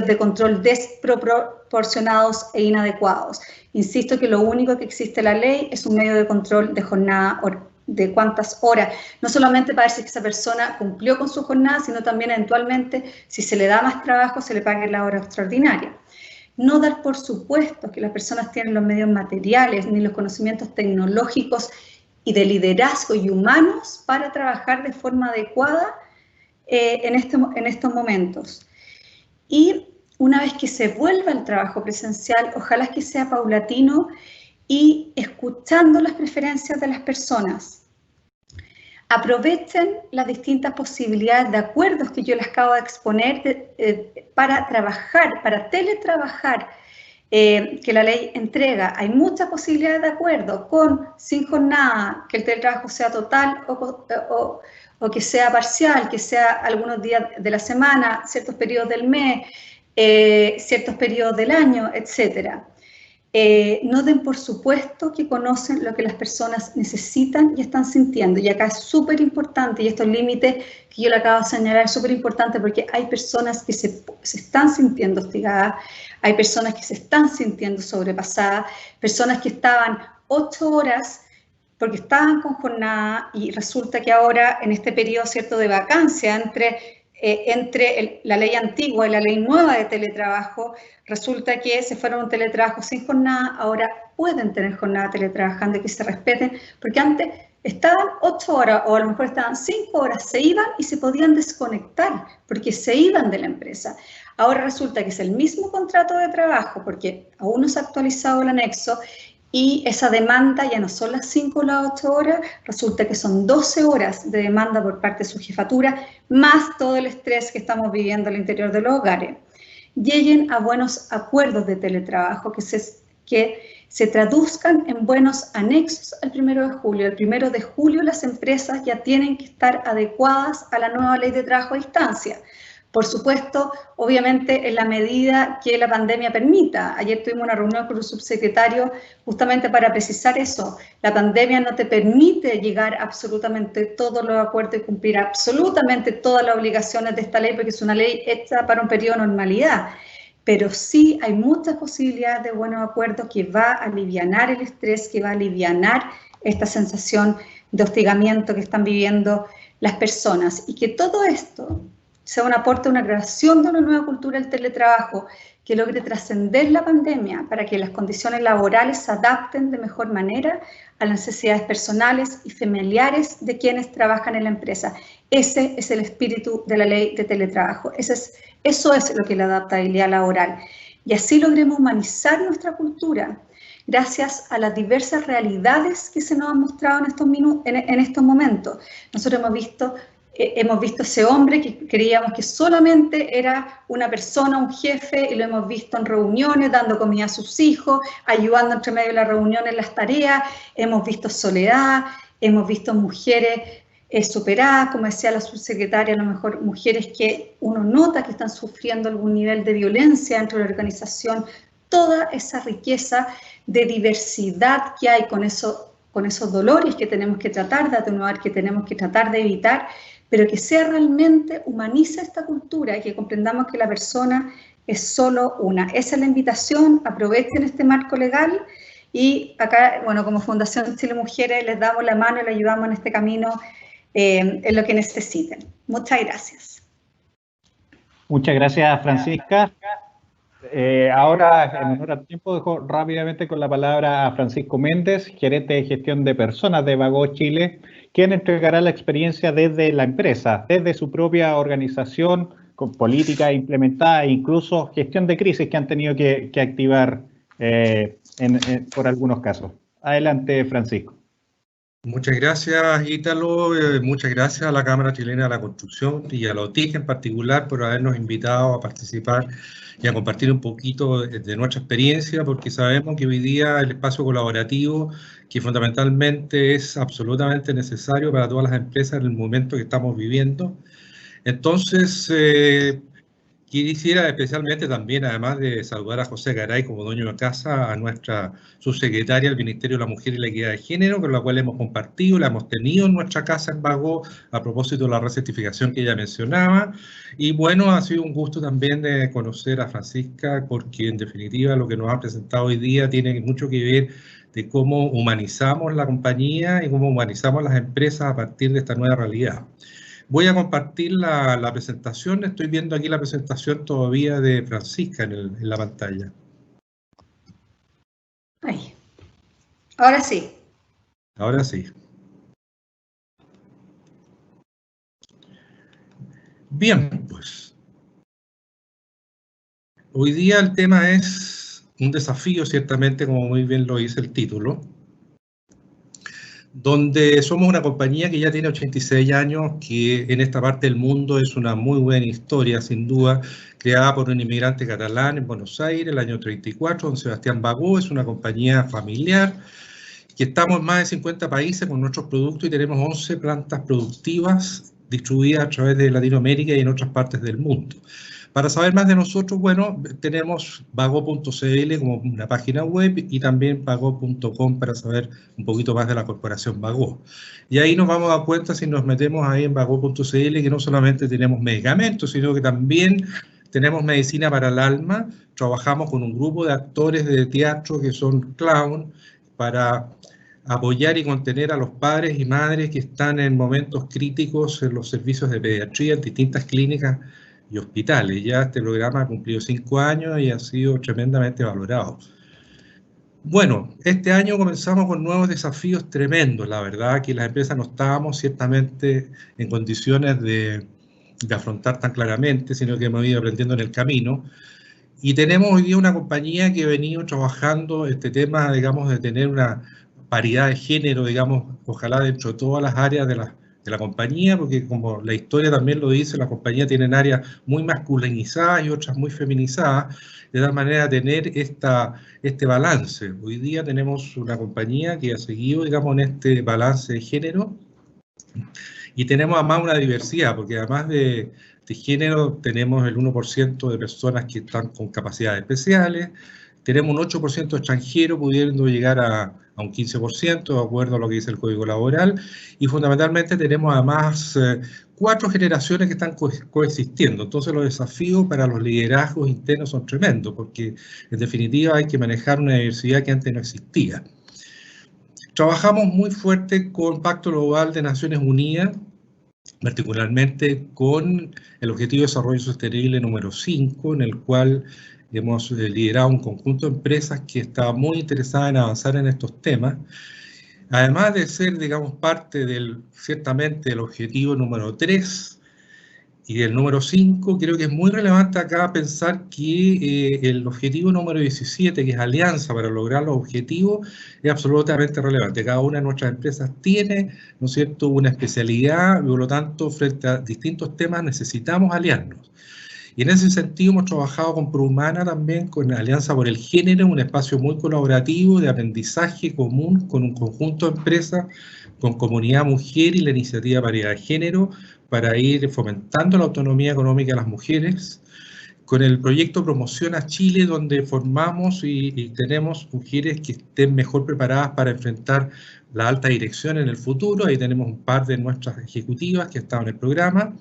de control desproporcionados e inadecuados. Insisto que lo único que existe en la ley es un medio de control de jornada, de cuántas horas, no solamente para ver si esa persona cumplió con su jornada, sino también eventualmente, si se le da más trabajo, se le pague la hora extraordinaria. No dar por supuesto que las personas tienen los medios materiales ni los conocimientos tecnológicos y de liderazgo y humanos para trabajar de forma adecuada en estos momentos. Y una vez que se vuelva al trabajo presencial, ojalá que sea paulatino y escuchando las preferencias de las personas. Aprovechen las distintas posibilidades de acuerdos que yo les acabo de exponer para trabajar, para teletrabajar, que la ley entrega. Hay muchas posibilidades de acuerdo, con, sin jornada, que el teletrabajo sea total o que sea parcial, que sea algunos días de la semana, ciertos periodos del mes, ciertos periodos del año, etcétera. No den por supuesto que conocen lo que las personas necesitan y están sintiendo. Y acá es súper importante, y estos límites que yo le acabo de señalar es súper importante porque hay personas que se están sintiendo hostigadas, hay personas que se están sintiendo sobrepasadas, personas que estaban 8 horas porque estaban con jornada y resulta que ahora en este periodo cierto de vacancia entre la ley antigua y la ley nueva de teletrabajo, resulta que se fueron a un teletrabajo sin jornada, ahora pueden tener jornada teletrabajando y que se respeten, porque antes estaban 8 horas o a lo mejor estaban 5 horas, se iban y se podían desconectar porque se iban de la empresa. Ahora resulta que es el mismo contrato de trabajo porque aún no se ha actualizado el anexo y esa demanda ya no son las 5 o las 8 horas, resulta que son 12 horas de demanda por parte de su jefatura, más todo el estrés que estamos viviendo al interior de los hogares. Lleguen a buenos acuerdos de teletrabajo que se traduzcan en buenos anexos al 1 de julio. El 1 de julio las empresas ya tienen que estar adecuadas a la nueva ley de trabajo a distancia. Por supuesto, obviamente en la medida que la pandemia permita. Ayer tuvimos una reunión con el subsecretario justamente para precisar eso. La pandemia no te permite llegar a absolutamente todos los acuerdos y cumplir absolutamente todas las obligaciones de esta ley porque es una ley hecha para un periodo de normalidad. Pero sí hay muchas posibilidades de buenos acuerdos que va a alivianar el estrés, que va a alivianar esta sensación de hostigamiento que están viviendo las personas y que todo esto sea un aporte, una creación de una nueva cultura del teletrabajo que logre trascender la pandemia para que las condiciones laborales se adapten de mejor manera a las necesidades personales y familiares de quienes trabajan en la empresa. Ese es el espíritu de la ley de teletrabajo. Eso es lo que es la adaptabilidad laboral. Y así logremos humanizar nuestra cultura gracias a las diversas realidades que se nos han mostrado en estos momentos. Nosotros hemos visto ese hombre que creíamos que solamente era una persona, un jefe, y lo hemos visto en reuniones, dando comida a sus hijos, ayudando entre medio de las reuniones en las tareas, hemos visto soledad, hemos visto mujeres superadas, como decía la subsecretaria, a lo mejor mujeres que uno nota que están sufriendo algún nivel de violencia dentro de la organización, toda esa riqueza de diversidad que hay con esos dolores que tenemos que tratar de atenuar, que tenemos que tratar de evitar, pero que sea realmente humaniza esta cultura y que comprendamos que la persona es solo una. Esa es la invitación, aprovechen este marco legal y acá, bueno, como Fundación Chile Mujeres les damos la mano y les ayudamos en este camino en lo que necesiten. Muchas gracias. Muchas gracias, Francisca. Ahora, en honor al tiempo, dejo rápidamente con la palabra a Francisco Méndez, gerente de gestión de personas de Vago Chile, quien entregará la experiencia desde la empresa, desde su propia organización, con política implementada e incluso gestión de crisis que han tenido que activar por algunos casos. Adelante, Francisco. Muchas gracias, Ítalo. Muchas gracias a la Cámara Chilena de la Construcción y a la OTIC en particular por habernos invitado a participar y a compartir un poquito de nuestra experiencia, porque sabemos que hoy día el espacio colaborativo, que fundamentalmente es absolutamente necesario para todas las empresas en el momento que estamos viviendo. Entonces, quisiera especialmente también, además de saludar a José Garay como dueño de casa, a nuestra subsecretaria del Ministerio de la Mujer y la Equidad de Género, con la cual hemos compartido, la hemos tenido en nuestra casa en Vago, a propósito de la recertificación que ella mencionaba. Y bueno, ha sido un gusto también de conocer a Francisca, porque en definitiva lo que nos ha presentado hoy día tiene mucho que ver de cómo humanizamos la compañía y cómo humanizamos las empresas a partir de esta nueva realidad. Voy a compartir la presentación. Estoy viendo aquí la presentación todavía de Francisca en la pantalla. Ay. Ahora sí. Ahora sí. Bien, pues. hoy día el tema es un desafío, ciertamente, como muy bien lo dice el título, donde somos una compañía que ya tiene 86 años, que en esta parte del mundo es una muy buena historia, sin duda, creada por un inmigrante catalán en Buenos Aires, el año 34, don Sebastián Bagó. Es una compañía familiar, que estamos en más de 50 países con nuestros productos y tenemos 11 plantas productivas distribuidas a través de Latinoamérica y en otras partes del mundo. Para saber más de nosotros, bueno, tenemos Bagó.cl como una página web y también Bagó.com para saber un poquito más de la corporación Bagó. Y ahí nos vamos a dar cuenta, si nos metemos ahí en Bagó.cl, que no solamente tenemos medicamentos, sino que también tenemos medicina para el alma. Trabajamos con un grupo de actores de teatro que son clown para apoyar y contener a los padres y madres que están en momentos críticos en los servicios de pediatría en distintas clínicas y hospitales. Ya este programa ha cumplido 5 años y ha sido tremendamente valorado. Bueno, este año comenzamos con nuevos desafíos tremendos. La verdad que las empresas no estábamos ciertamente en condiciones de afrontar tan claramente, sino que hemos ido aprendiendo en el camino. Y tenemos hoy día una compañía que ha venido trabajando este tema, digamos, de tener una paridad de género, digamos, ojalá dentro de todas las áreas de la compañía, porque como la historia también lo dice, la compañía tiene áreas muy masculinizadas y otras muy feminizadas, de tal manera tener este balance. Hoy día tenemos una compañía que ha seguido, digamos, en este balance de género y tenemos además una diversidad, porque además de género tenemos el 1% de personas que están con capacidades especiales, tenemos un 8% extranjero, pudiendo llegar a un 15%, de acuerdo a lo que dice el Código Laboral, y fundamentalmente tenemos además 4 generaciones que están coexistiendo. Entonces los desafíos para los liderazgos internos son tremendos, porque en definitiva hay que manejar una diversidad que antes no existía. Trabajamos muy fuerte con Pacto Global de Naciones Unidas, particularmente con el Objetivo de Desarrollo Sostenible número 5, en el cual hemos liderado un conjunto de empresas que está muy interesada en avanzar en estos temas. Además de ser, digamos, parte ciertamente del objetivo número 3 y del número 5, creo que es muy relevante acá pensar que el objetivo número 17, que es alianza para lograr los objetivos, es absolutamente relevante. Cada una de nuestras empresas tiene, ¿no es cierto?, una especialidad, y por lo tanto, frente a distintos temas necesitamos aliarnos. Y en ese sentido hemos trabajado con ProHumana también, con Alianza por el Género, un espacio muy colaborativo de aprendizaje común con un conjunto de empresas, con Comunidad Mujer y la Iniciativa Paridad de Género, para ir fomentando la autonomía económica de las mujeres, con el proyecto Promociona Chile, donde formamos y tenemos mujeres que estén mejor preparadas para enfrentar la alta dirección en el futuro. Ahí tenemos un par de nuestras ejecutivas que estaban en el programa.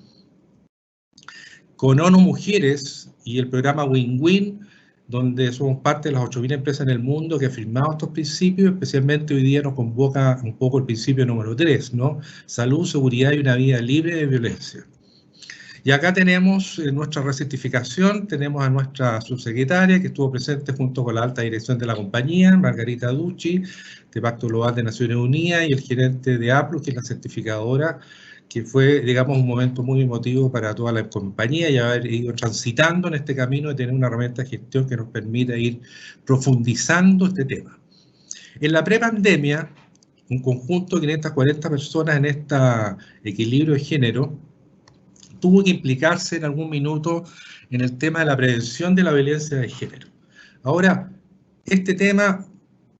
Con ONU Mujeres y el programa Win-Win, donde somos parte de las 8.000 empresas en el mundo que ha firmado estos principios, especialmente hoy día nos convoca un poco el principio número 3, ¿no? Salud, seguridad y una vida libre de violencia. Y acá tenemos nuestra recertificación, tenemos a nuestra subsecretaria que estuvo presente junto con la alta dirección de la compañía, Margarita Ducci, de Pacto Global de Naciones Unidas, y el gerente de APLUS, que es la certificadora, que fue, digamos, un momento muy emotivo para toda la compañía y haber ido transitando en este camino de tener una herramienta de gestión que nos permita ir profundizando este tema. En la prepandemia, un conjunto de 540 personas en este equilibrio de género tuvo que implicarse en algún minuto en el tema de la prevención de la violencia de género. Ahora, este tema,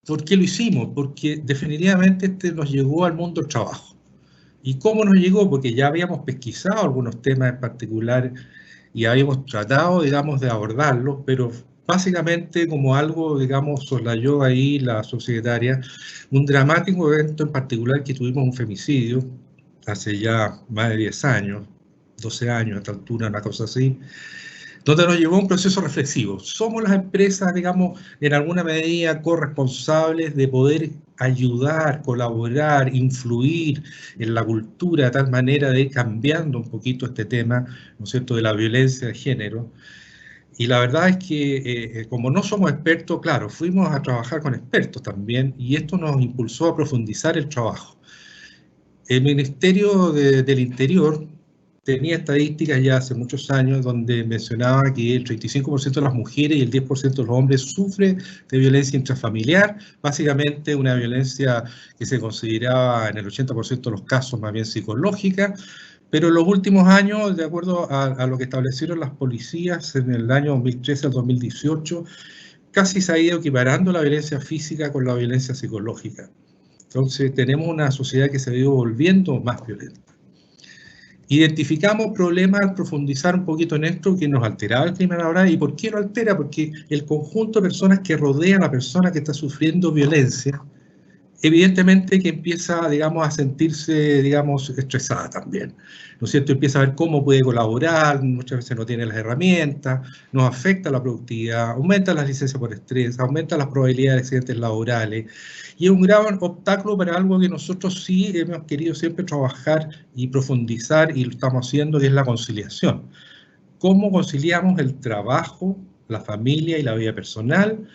¿por qué lo hicimos? Porque definitivamente este nos llegó al mundo del trabajo. ¿Y cómo nos llegó? Porque ya habíamos pesquisado algunos temas en particular y habíamos tratado, digamos, de abordarlos, pero básicamente como algo, digamos, soslayó ahí la subsecretaria, un dramático evento en particular que tuvimos un femicidio hace ya más de 10 años, 12 años a esta altura, una cosa así, donde nos llevó a un proceso reflexivo. Somos las empresas, digamos, en alguna medida corresponsables de poder ayudar, colaborar, influir en la cultura de tal manera de ir cambiando un poquito este tema, ¿no es cierto?, de la violencia de género. Y la verdad es que, como no somos expertos, claro, fuimos a trabajar con expertos también, y esto nos impulsó a profundizar el trabajo. El Ministerio del Interior tenía estadísticas ya hace muchos años donde mencionaba que el 35% de las mujeres y el 10% de los hombres sufren de violencia intrafamiliar, básicamente una violencia que se consideraba en el 80% de los casos más bien psicológica, pero en los últimos años, de acuerdo a lo que establecieron las policías en el año 2013 al 2018, casi se ha ido equiparando la violencia física con la violencia psicológica. Entonces tenemos una sociedad que se ha ido volviendo más violenta. Identificamos problemas al profundizar un poquito en esto que nos alteraba el crimen laboral. ¿Y por qué lo altera? Porque el conjunto de personas que rodea a la persona que está sufriendo violencia, evidentemente que empieza, digamos, a sentirse, digamos, estresada también, ¿no es cierto? Empieza a ver cómo puede colaborar, muchas veces no tiene las herramientas, nos afecta la productividad, aumenta las licencias por estrés, aumenta las probabilidades de accidentes laborales, y es un gran obstáculo para algo que nosotros sí hemos querido siempre trabajar y profundizar, y lo estamos haciendo, que es la conciliación. ¿Cómo conciliamos el trabajo, la familia y la vida personal?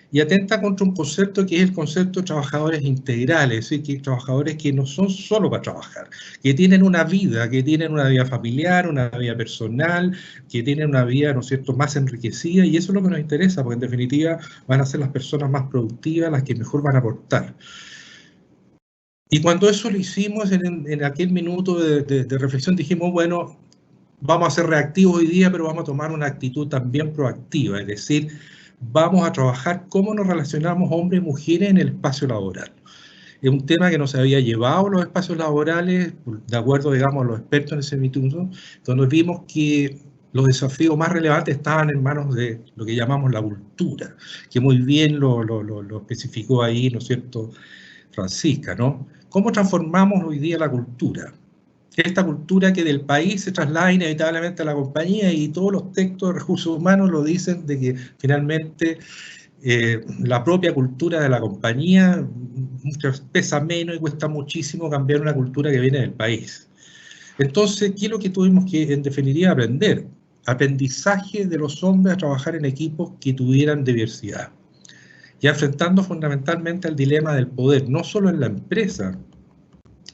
Y atenta contra un concepto que es el concepto de trabajadores integrales, es decir, que trabajadores que no son solo para trabajar, que tienen una vida familiar, una vida personal, que tienen una vida, ¿no es cierto?, más enriquecida, y eso es lo que nos interesa, porque en definitiva van a ser las personas más productivas las que mejor van a aportar. Y cuando eso lo hicimos, en aquel minuto de reflexión, dijimos, bueno, vamos a ser reactivos hoy día, pero vamos a tomar una actitud también proactiva, es decir, vamos a trabajar cómo nos relacionamos hombres y mujeres en el espacio laboral. Es un tema que nos había llevado a los espacios laborales, de acuerdo, digamos, a los expertos en ese minuto, donde vimos que los desafíos más relevantes estaban en manos de lo que llamamos la cultura, que muy bien lo especificó ahí, ¿no es cierto?, Francisca, ¿no? ¿Cómo transformamos hoy día la cultura? Esta cultura que del país se traslada inevitablemente a la compañía, y todos los textos de recursos humanos lo dicen, de que finalmente la propia cultura de la compañía pesa menos y cuesta muchísimo cambiar una cultura que viene del país. Entonces, ¿qué es lo que tuvimos que, en definitiva, aprender? Aprendizaje de los hombres a trabajar en equipos que tuvieran diversidad. Y enfrentando fundamentalmente al dilema del poder, no solo en la empresa,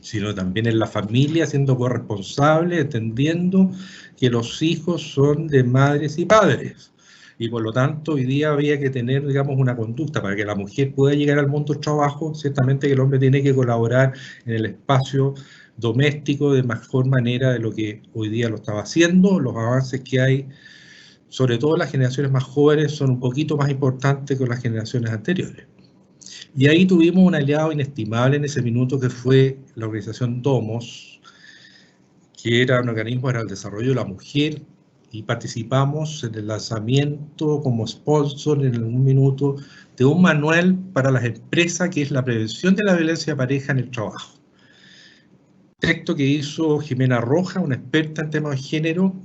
sino también en la familia, siendo corresponsable, entendiendo que los hijos son de madres y padres. Y por lo tanto, hoy día había que tener, digamos, una conducta para que la mujer pueda llegar al mundo del trabajo. Ciertamente que el hombre tiene que colaborar en el espacio doméstico de mejor manera de lo que hoy día lo estaba haciendo. Los avances que hay, sobre todo en las generaciones más jóvenes, son un poquito más importantes que las generaciones anteriores. Y ahí tuvimos un aliado inestimable en ese minuto, que fue la organización Domos, que era un organismo para el desarrollo de la mujer, y participamos en el lanzamiento como sponsor en un minuto de un manual para las empresas, que es la prevención de la violencia de pareja en el trabajo. Texto que hizo Jimena Roja, una experta en temas de género,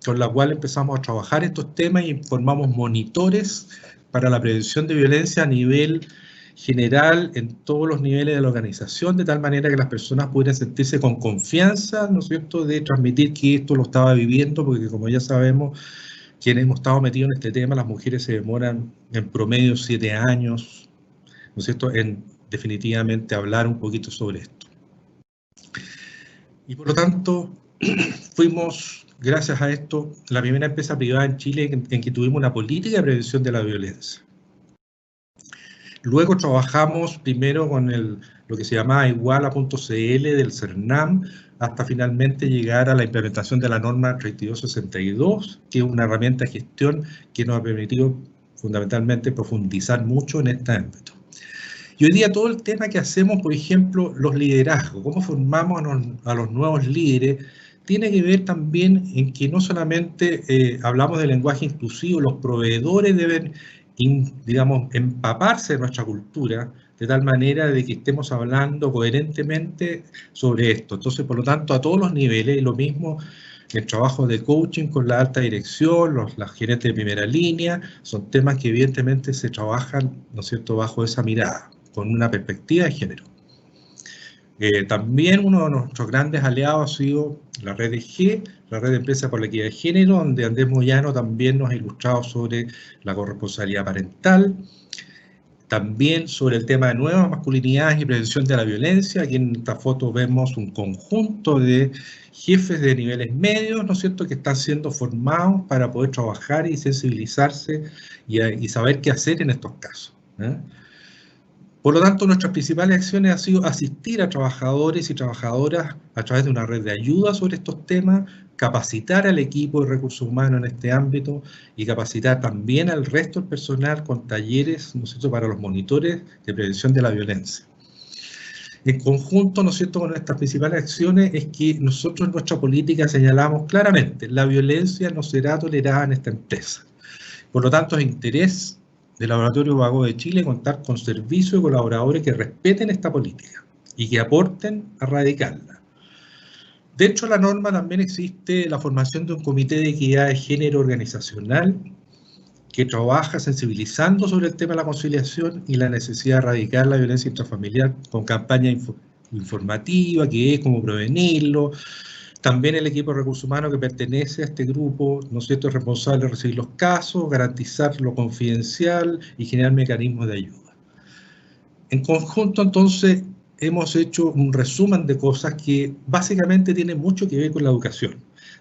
con la cual empezamos a trabajar estos temas y formamos monitores para la prevención de violencia a nivel general en todos los niveles de la organización, de tal manera que las personas pudieran sentirse con confianza, ¿no es cierto?, de transmitir que esto lo estaba viviendo, porque como ya sabemos, quienes hemos estado metidos en este tema, las mujeres se demoran en promedio 7 años, ¿no es cierto?, en definitivamente hablar un poquito sobre esto. Y por lo tanto, fuimos, gracias a esto, la primera empresa privada en Chile en que tuvimos una política de prevención de la violencia. Luego trabajamos primero con lo que se llamaba Iguala.cl del CERNAM, hasta finalmente llegar a la implementación de la norma 3262, que es una herramienta de gestión que nos ha permitido fundamentalmente profundizar mucho en este ámbito. Y hoy día todo el tema que hacemos, por ejemplo, los liderazgos, cómo formamos a los nuevos líderes, tiene que ver también en que no solamente hablamos de lenguaje inclusivo, los proveedores deben, digamos, empaparse de nuestra cultura, de tal manera de que estemos hablando coherentemente sobre esto. Entonces, por lo tanto, a todos los niveles, lo mismo el trabajo de coaching con la alta dirección, las gerentes de primera línea, son temas que evidentemente se trabajan, ¿no es cierto?, bajo esa mirada, con una perspectiva de género. También uno de nuestros grandes aliados ha sido la red EG, la red de empresas por la equidad de género, donde Andrés Moyano también nos ha ilustrado sobre la corresponsabilidad parental. También sobre el tema de nuevas masculinidades y prevención de la violencia. Aquí en esta foto vemos un conjunto de jefes de niveles medios, ¿no es cierto?, que están siendo formados para poder trabajar y sensibilizarse y saber qué hacer en estos casos, ¿eh? Por lo tanto, nuestras principales acciones han sido asistir a trabajadores y trabajadoras a través de una red de ayuda sobre estos temas, capacitar al equipo de recursos humanos en este ámbito y capacitar también al resto del personal con talleres, ¿no es cierto?, para los monitores de prevención de la violencia. En conjunto, ¿no es cierto?, con nuestras principales acciones es que nosotros en nuestra política señalamos claramente la violencia no será tolerada en esta empresa. Por lo tanto, es interés del Laboratorio Vago de Chile contar con servicios y colaboradores que respeten esta política y que aporten a erradicarla. Dentro de la norma también existe la formación de un comité de equidad de género organizacional que trabaja sensibilizando sobre el tema de la conciliación y la necesidad de erradicar la violencia intrafamiliar con campaña informativa, que es cómo prevenirlo. También el equipo de recursos humanos que pertenece a este grupo, ¿no es cierto?, es responsable de recibir los casos, garantizar lo confidencial y generar mecanismos de ayuda. En conjunto, entonces, hemos hecho un resumen de cosas que básicamente tienen mucho que ver con la educación,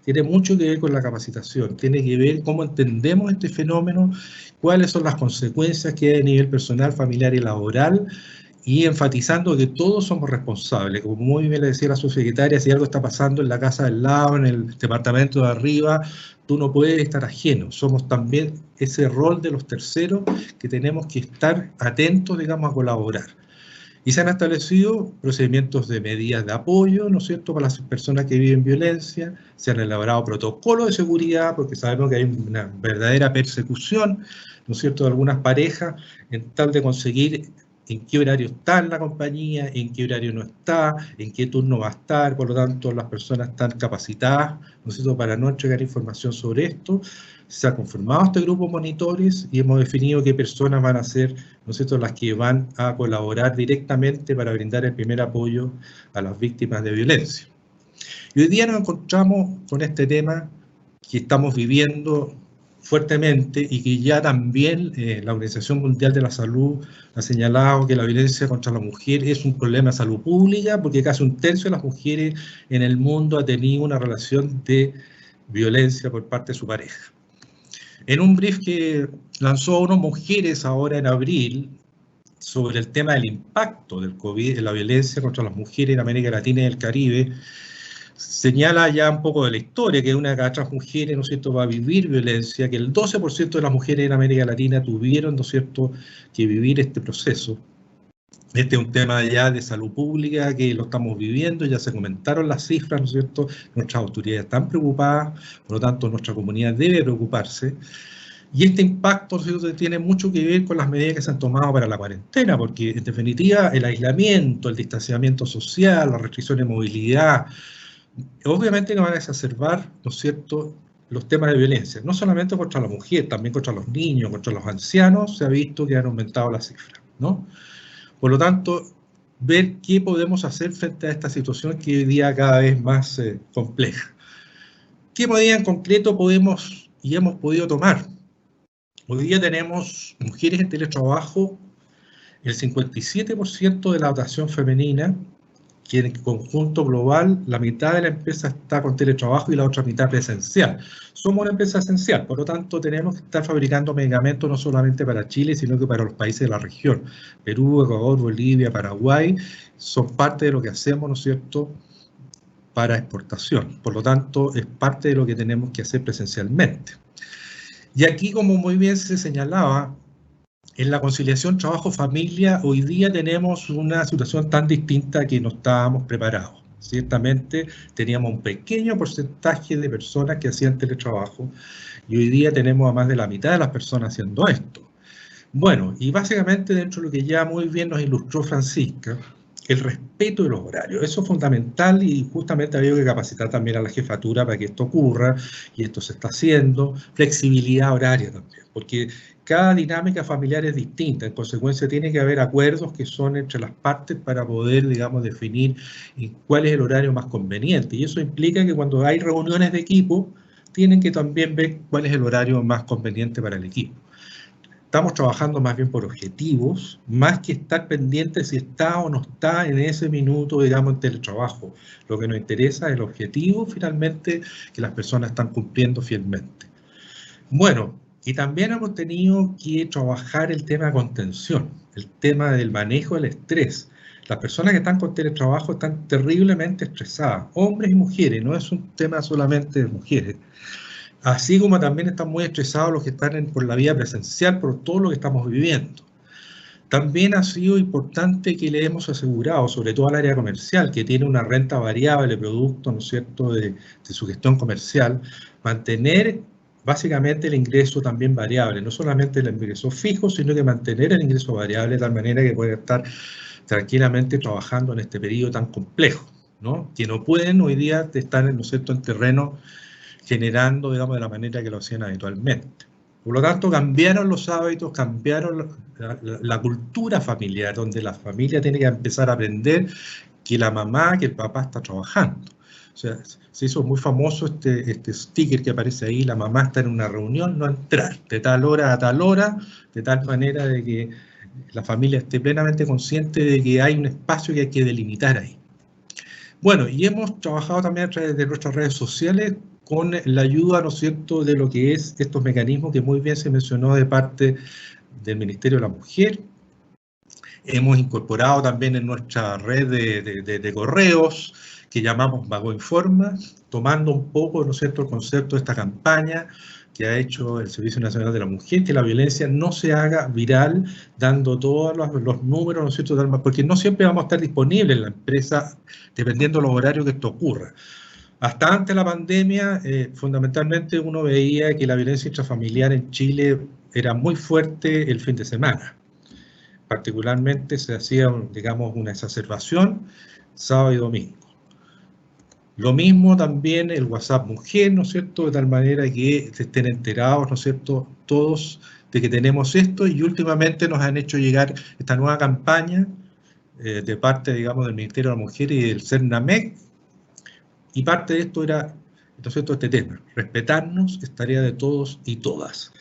tiene mucho que ver con la capacitación, tiene que ver cómo entendemos este fenómeno, cuáles son las consecuencias que hay a nivel personal, familiar y laboral, y enfatizando que todos somos responsables. Como muy bien le decía la subsecretaria, si algo está pasando en la casa del lado, en el departamento de arriba, tú no puedes estar ajeno. Somos también ese rol de los terceros que tenemos que estar atentos, digamos, a colaborar. Y se han establecido procedimientos de medidas de apoyo, ¿no es cierto?, para las personas que viven violencia, se han elaborado protocolos de seguridad, porque sabemos que hay una verdadera persecución, ¿no es cierto?, de algunas parejas, en tal de conseguir en qué horario está en la compañía, en qué horario no está, en qué turno va a estar. Por lo tanto, las personas están capacitadas, ¿no es cierto?, para no entregar información sobre esto. Se ha conformado este grupo de monitores y hemos definido qué personas van a ser, ¿no es cierto?, las que van a colaborar directamente para brindar el primer apoyo a las víctimas de violencia. Y hoy día nos encontramos con este tema que estamos viviendo fuertemente y que ya también la Organización Mundial de la Salud ha señalado que la violencia contra la mujer es un problema de salud pública, porque casi un tercio de las mujeres en el mundo ha tenido una relación de violencia por parte de su pareja. En un brief que lanzó ONU Mujeres ahora en abril sobre el tema del impacto del COVID en la violencia contra las mujeres en América Latina y el Caribe, señala ya un poco de la historia, que una de cada 3 mujeres, ¿no es cierto?, va a vivir violencia, que el 12% de las mujeres en América Latina tuvieron, ¿no es cierto?, que vivir este proceso. Este es un tema ya de salud pública que lo estamos viviendo, ya se comentaron las cifras, ¿no es cierto?, nuestras autoridades están preocupadas, por lo tanto nuestra comunidad debe preocuparse. Y este impacto, ¿no es cierto?, tiene mucho que ver con las medidas que se han tomado para la cuarentena, porque en definitiva el aislamiento, el distanciamiento social, las restricciones de movilidad, obviamente que van a exacerbar, ¿no es cierto?, los temas de violencia, no solamente contra la mujer, también contra los niños, contra los ancianos, se ha visto que han aumentado las cifras, ¿no? Por lo tanto, ver qué podemos hacer frente a esta situación que hoy día cada vez más compleja. ¿Qué medidas en concreto podemos y hemos podido tomar? Hoy día tenemos mujeres en teletrabajo, el 57% de la dotación femenina, que en el conjunto global la mitad de la empresa está con teletrabajo y la otra mitad presencial. Somos una empresa esencial, por lo tanto tenemos que estar fabricando medicamentos no solamente para Chile, sino que para los países de la región. Perú, Ecuador, Bolivia, Paraguay, son parte de lo que hacemos, ¿no es cierto?, para exportación. Por lo tanto, es parte de lo que tenemos que hacer presencialmente. Y aquí, como muy bien se señalaba, en la conciliación trabajo-familia, hoy día tenemos una situación tan distinta que no estábamos preparados. Ciertamente teníamos un pequeño porcentaje de personas que hacían teletrabajo y hoy día tenemos a más de la mitad de las personas haciendo esto. Bueno, y básicamente dentro de lo que ya muy bien nos ilustró Francisca, el respeto de los horarios. Eso es fundamental y justamente había que capacitar también a la jefatura para que esto ocurra y esto se está haciendo. Flexibilidad horaria también, porque cada dinámica familiar es distinta, en consecuencia tiene que haber acuerdos que son entre las partes para poder, digamos, definir cuál es el horario más conveniente. Y eso implica que cuando hay reuniones de equipo, tienen que también ver cuál es el horario más conveniente para el equipo. Estamos trabajando más bien por objetivos, más que estar pendientes si está o no está en ese minuto, digamos, en teletrabajo. Lo que nos interesa es el objetivo, finalmente, que las personas están cumpliendo fielmente. Bueno, y también hemos tenido que trabajar el tema de contención, el tema del manejo del estrés. Las personas que están con teletrabajo están terriblemente estresadas, hombres y mujeres, no es un tema solamente de mujeres. Así como también están muy estresados los que están por la vida presencial, por todo lo que estamos viviendo. También ha sido importante que le hemos asegurado, sobre todo al área comercial, que tiene una renta variable producto, ¿no es cierto?, de su gestión comercial, mantener básicamente el ingreso también variable, no solamente el ingreso fijo, sino que mantener el ingreso variable de tal manera que pueda estar tranquilamente trabajando en este periodo tan complejo, ¿no? Que no pueden hoy día estar, ¿no es cierto?, en terreno generando, digamos, de la manera que lo hacían habitualmente. Por lo tanto, cambiaron los hábitos, cambiaron la cultura familiar, donde la familia tiene que empezar a aprender que la mamá, que el papá está trabajando. O sea, se hizo muy famoso este sticker que aparece ahí, la mamá está en una reunión, no entrar, de tal hora a tal hora, de tal manera de que la familia esté plenamente consciente de que hay un espacio que hay que delimitar ahí. Bueno, y hemos trabajado también a través de nuestras redes sociales con la ayuda, ¿no es cierto?, de lo que es estos mecanismos que muy bien se mencionó de parte del Ministerio de la Mujer. Hemos incorporado también en nuestra red de correos que llamamos Mago Informa, tomando un poco, ¿no es cierto?, el concepto de esta campaña que ha hecho el Servicio Nacional de la Mujer, que la violencia no se haga viral, dando todos los números, ¿no es cierto?, porque no siempre vamos a estar disponibles en la empresa, dependiendo de los horarios que esto ocurra. Hasta antes de la pandemia, fundamentalmente uno veía que la violencia intrafamiliar en Chile era muy fuerte el fin de semana. Particularmente se hacía, digamos, una exacerbación sábado y domingo. Lo mismo también el WhatsApp Mujer, ¿no es cierto?, de tal manera que se estén enterados, ¿no es cierto?, todos de que tenemos esto, y últimamente nos han hecho llegar esta nueva campaña de parte, digamos, del Ministerio de la Mujer y del CERNAMEC, y parte de esto era, ¿no es cierto?, este tema, respetarnos es tarea de todos y todas.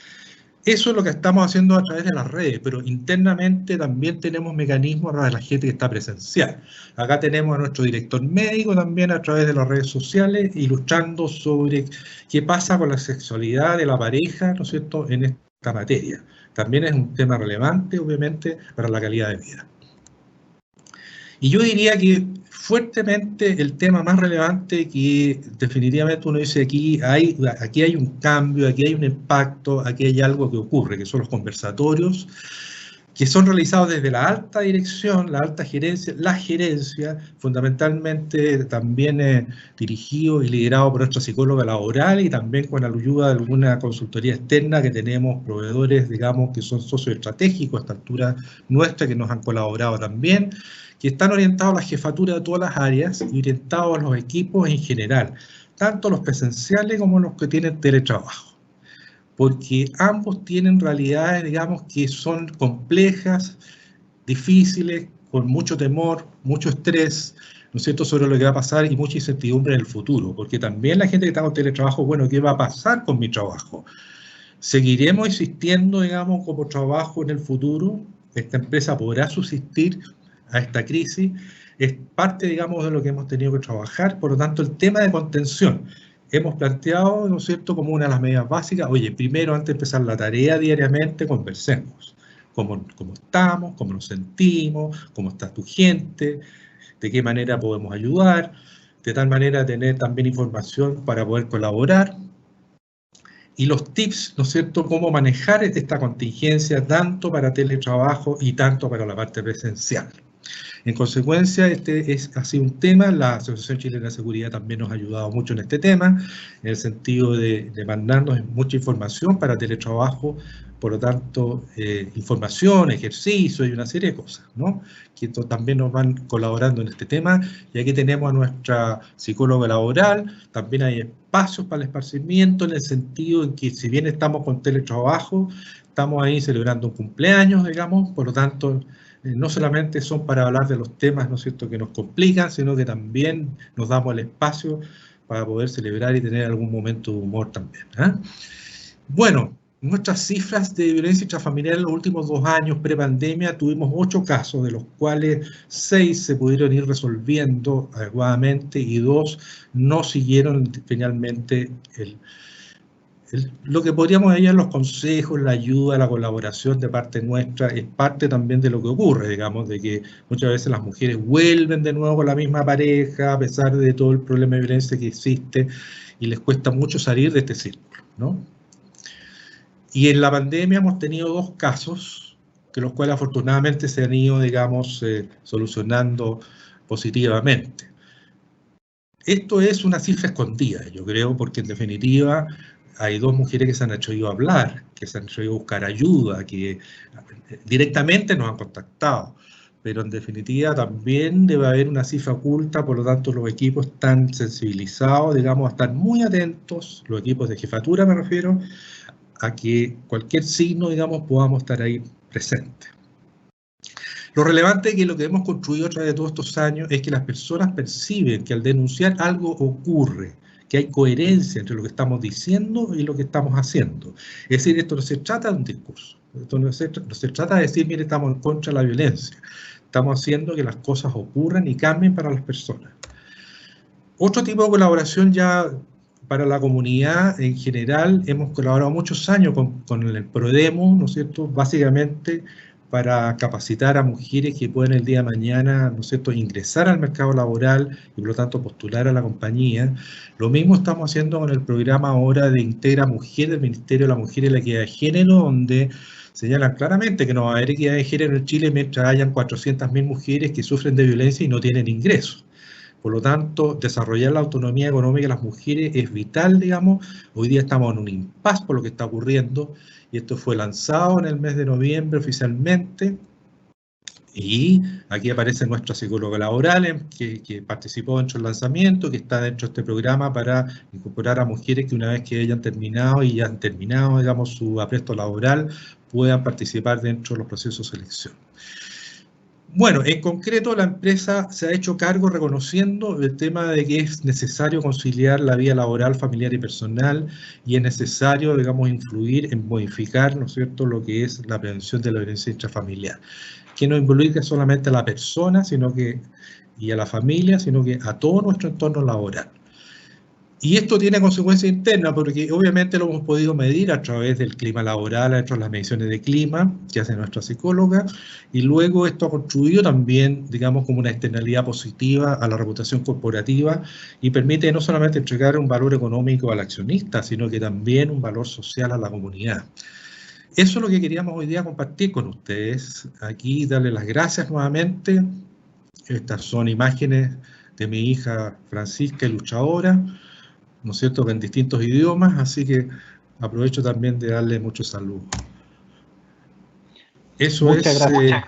Eso es lo que estamos haciendo a través de las redes, pero internamente también tenemos mecanismos para la gente que está presencial. Acá tenemos a nuestro director médico también a través de las redes sociales, ilustrando sobre qué pasa con la sexualidad de la pareja, ¿no es cierto?, en esta materia. También es un tema relevante, obviamente, para la calidad de vida. Y yo diría que fuertemente el tema más relevante que definitivamente uno dice aquí hay un cambio, aquí hay un impacto, aquí hay algo que ocurre, que son los conversatorios que son realizados desde la alta dirección, la alta gerencia, la gerencia, fundamentalmente también dirigido y liderado por nuestra psicóloga laboral y también con la ayuda de alguna consultoría externa que tenemos proveedores, digamos, que son socios estratégicos a esta altura nuestra, que nos han colaborado también, que están orientados a la jefatura de todas las áreas y orientados a los equipos en general, tanto los presenciales como los que tienen teletrabajo. Porque ambos tienen realidades, digamos, que son complejas, difíciles, con mucho temor, mucho estrés, ¿no es cierto?, sobre lo que va a pasar y mucha incertidumbre en el futuro. Porque también la gente que está con teletrabajo, bueno, ¿qué va a pasar con mi trabajo? ¿Seguiremos existiendo, digamos, como trabajo en el futuro? ¿Esta empresa podrá subsistir a esta crisis? Es parte, digamos, de lo que hemos tenido que trabajar. Por lo tanto, el tema de contención. Hemos planteado, ¿no es cierto?, como una de las medidas básicas, oye, primero, antes de empezar la tarea diariamente, conversemos. ¿Cómo estamos? ¿Cómo nos sentimos? ¿Cómo está tu gente? ¿De qué manera podemos ayudar? De tal manera tener también información para poder colaborar. Y los tips, ¿no es cierto?, cómo manejar esta contingencia, tanto para teletrabajo y tanto para la parte presencial. En consecuencia, este ha sido un tema, la Asociación Chilena de Seguridad también nos ha ayudado mucho en este tema, en el sentido de mandarnos mucha información para teletrabajo, por lo tanto, información, ejercicio y una serie de cosas, ¿no?, que también nos van colaborando en este tema. Y aquí tenemos a nuestra psicóloga laboral, también hay espacios para el esparcimiento, en el sentido en que si bien estamos con teletrabajo, estamos ahí celebrando un cumpleaños, digamos, por lo tanto, no solamente son para hablar de los temas, ¿no es cierto?, que nos complican, sino que también nos damos el espacio para poder celebrar y tener algún momento de humor también, ¿eh? Bueno, nuestras cifras de violencia intrafamiliar en los últimos 2 años, pre-pandemia, tuvimos 8 casos, de los cuales 6 se pudieron ir resolviendo adecuadamente y 2 no siguieron finalmente lo que podríamos hallar los consejos, la ayuda, la colaboración de parte nuestra, es parte también de lo que ocurre, digamos, de que muchas veces las mujeres vuelven de nuevo con la misma pareja, a pesar de todo el problema de violencia que existe, y les cuesta mucho salir de este círculo, ¿no? Y en la pandemia hemos tenido 2 casos, que los cuales afortunadamente se han ido, digamos, solucionando positivamente. Esto es una cifra escondida, yo creo, porque en definitiva hay 2 mujeres que se han atrevido a hablar, que se han atrevido a buscar ayuda, que directamente nos han contactado, pero en definitiva también debe haber una cifra oculta, por lo tanto los equipos están sensibilizados, digamos, a estar muy atentos, los equipos de jefatura me refiero, a que cualquier signo, digamos, podamos estar ahí presentes. Lo relevante es que lo que hemos construido a través de todos estos años es que las personas perciben que al denunciar algo ocurre, que hay coherencia entre lo que estamos diciendo y lo que estamos haciendo. Es decir, esto no se trata de un discurso, esto no se trata de decir, mire, estamos en contra de la violencia, estamos haciendo que las cosas ocurran y cambien para las personas. Otro tipo de colaboración ya para la comunidad en general, hemos colaborado muchos años con el PRODEMO, ¿no es cierto?, básicamente para capacitar a mujeres que pueden el día de mañana, ¿no es cierto?, ingresar al mercado laboral y por lo tanto postular a la compañía. Lo mismo estamos haciendo con el programa ahora de Integra Mujer del Ministerio de la Mujer y la Equidad de Género, donde señalan claramente que no va a haber equidad de género en Chile mientras hayan 400.000 mujeres que sufren de violencia y no tienen ingresos. Por lo tanto, desarrollar la autonomía económica de las mujeres es vital, digamos. Hoy día estamos en un impasse por lo que está ocurriendo, y esto fue lanzado en el mes de noviembre oficialmente. Y aquí aparece nuestra psicóloga laboral, que participó dentro del lanzamiento, que está dentro de este programa para incorporar a mujeres que una vez que hayan terminado y ya han terminado, digamos, su apresto laboral, puedan participar dentro de los procesos de selección. Bueno, en concreto la empresa se ha hecho cargo reconociendo el tema de que es necesario conciliar la vida laboral, familiar y personal, y es necesario, digamos, influir en modificar, ¿no es cierto?, lo que es la prevención de la violencia intrafamiliar, que no involucra solamente a la persona y a la familia, sino que a todo nuestro entorno laboral. Y esto tiene consecuencias internas porque obviamente lo hemos podido medir a través del clima laboral, a través de las mediciones de clima que hace nuestra psicóloga, y luego esto ha contribuido también, digamos, como una externalidad positiva a la reputación corporativa y permite no solamente entregar un valor económico al accionista, sino que también un valor social a la comunidad. Eso es lo que queríamos hoy día compartir con ustedes. Aquí darle las gracias nuevamente. Estas son imágenes de mi hija Francisca, ilustradora, ¿no es cierto?, en distintos idiomas, así que aprovecho también de darle muchos saludos. Eso Muchas es... gracias.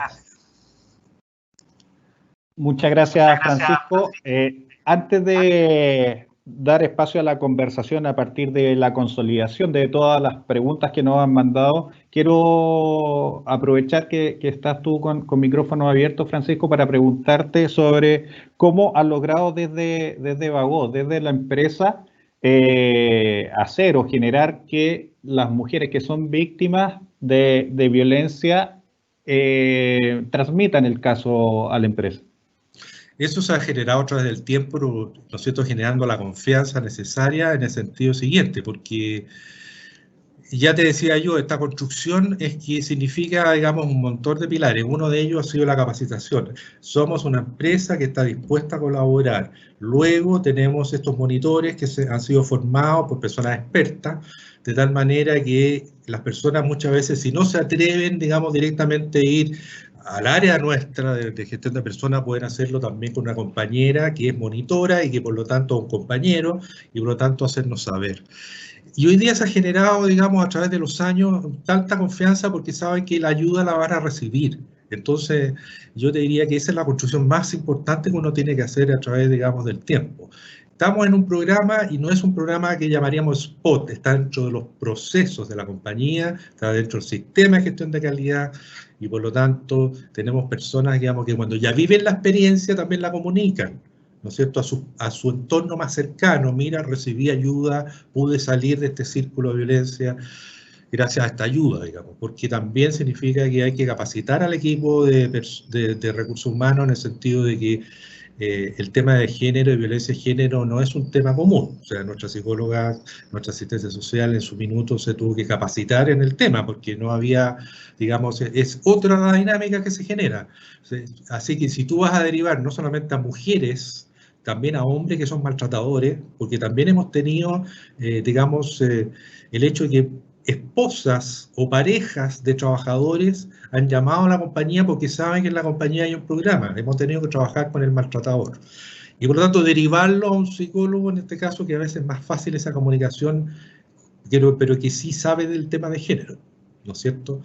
Muchas gracias, Francisco. Antes de dar espacio a la conversación a partir de la consolidación de todas las preguntas que nos han mandado, quiero aprovechar que estás tú con micrófono abierto, Francisco, para preguntarte sobre cómo has logrado desde Vagó, desde la empresa, hacer o generar que las mujeres que son víctimas de violencia transmitan el caso a la empresa. Eso se ha generado a través del tiempo, ¿no es cierto?, generando la confianza necesaria en el sentido siguiente, porque ya te decía yo, esta construcción es que significa, digamos, un montón de pilares. Uno de ellos ha sido la capacitación. Somos una empresa que está dispuesta a colaborar. Luego tenemos estos monitores que han sido formados por personas expertas, de tal manera que las personas muchas veces, si no se atreven, digamos, directamente a ir al área nuestra de gestión de personas, pueden hacerlo también con una compañera que es monitora y que por lo tanto es un compañero y por lo tanto hacernos saber. Y hoy día se ha generado, digamos, a través de los años, tanta confianza porque saben que la ayuda la van a recibir. Entonces, yo te diría que esa es la construcción más importante que uno tiene que hacer a través, digamos, del tiempo. Estamos en un programa y no es un programa que llamaríamos spot, está dentro de los procesos de la compañía, está dentro del sistema de gestión de calidad y por lo tanto tenemos personas, digamos, que cuando ya viven la experiencia también la comunican, ¿no es cierto?, a su entorno más cercano. Mira, recibí ayuda, pude salir de este círculo de violencia. gracias a esta ayuda, digamos, porque también significa que hay que capacitar al equipo de recursos humanos en el sentido de que el tema de género y violencia de género no es un tema común. O sea, nuestra psicóloga, nuestra asistencia social en su minuto se tuvo que capacitar en el tema porque no había, digamos, es otra dinámica que se genera. Así que si tú vas a derivar no solamente a mujeres, también a hombres que son maltratadores, porque también hemos tenido, digamos, el hecho de que esposas o parejas de trabajadores han llamado a la compañía porque saben que en la compañía hay un programa. Hemos tenido que trabajar con el maltratador. Y por lo tanto, derivarlo a un psicólogo, en este caso, que a veces es más fácil esa comunicación, pero que sí sabe del tema de género, ¿no es cierto?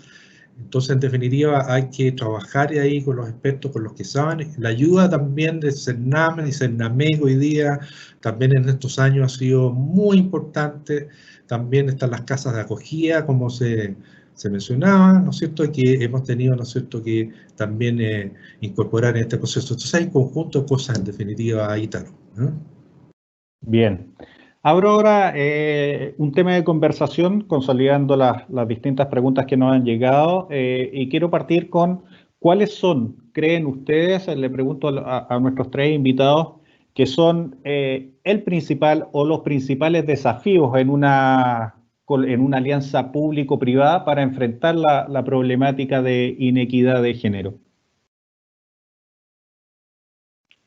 Entonces, en definitiva, hay que trabajar ahí con los expertos, con los que saben. La ayuda también de CERNAM y CERNAMEC hoy día, también en estos años ha sido muy importante. También están las casas de acogida, como se mencionaba, ¿no es cierto?, que hemos tenido, ¿no es cierto?, que también incorporar en este proceso. Entonces hay un conjunto de cosas, en definitiva, Ítalo, ¿no? Bien. Abro ahora un tema de conversación, consolidando las distintas preguntas que nos han llegado, y quiero partir con cuáles son, creen ustedes, le pregunto a nuestros tres invitados, que son el principal o los principales desafíos en una alianza público-privada para enfrentar la problemática de inequidad de género.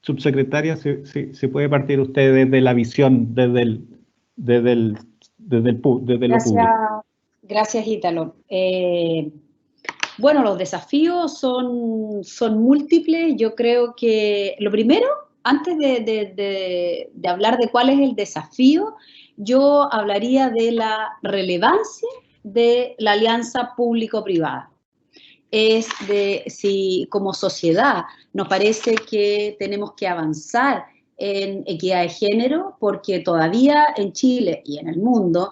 Subsecretaria, si puede partir usted desde la visión, desde lo público. Gracias, Ítalo. Bueno, los desafíos son múltiples. Yo creo que lo primero, antes de hablar de cuál es el desafío, yo hablaría de la relevancia de la alianza público-privada. Es de si como sociedad nos parece que tenemos que avanzar en equidad de género, porque todavía en Chile y en el mundo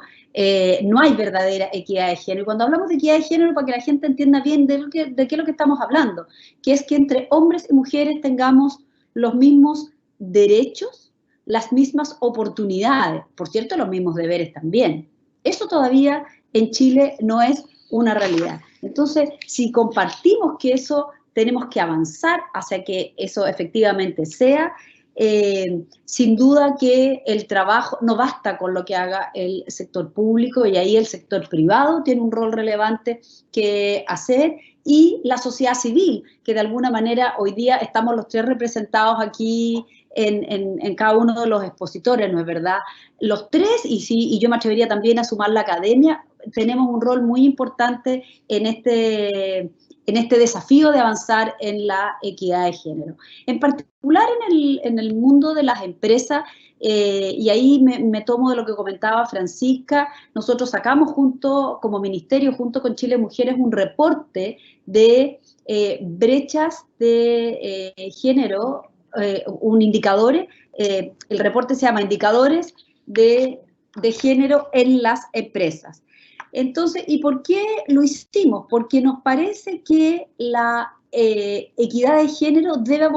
no hay verdadera equidad de género. Y cuando hablamos de equidad de género, para que la gente entienda bien de qué es lo que estamos hablando, que es que entre hombres y mujeres tengamos los mismos derechos, las mismas oportunidades, por cierto, los mismos deberes también. Eso todavía en Chile no es una realidad. Entonces, si compartimos que eso, tenemos que avanzar hacia que eso efectivamente sea. Sin duda que el trabajo no basta con lo que haga el sector público, y ahí el sector privado tiene un rol relevante que hacer, y la sociedad civil, que de alguna manera hoy día estamos los tres representados aquí en cada uno de los expositores, ¿no es verdad? Los tres, y yo me atrevería también a sumar la academia, tenemos un rol muy importante en este desafío de avanzar en la equidad de género. En particular en el mundo de las empresas, y ahí me tomo de lo que comentaba Francisca, nosotros sacamos como ministerio, junto con Chile Mujeres, un reporte de brechas de género, un indicador, el reporte se llama Indicadores de Género en las Empresas. Entonces, ¿y por qué lo hicimos? Porque nos parece que la equidad de género debe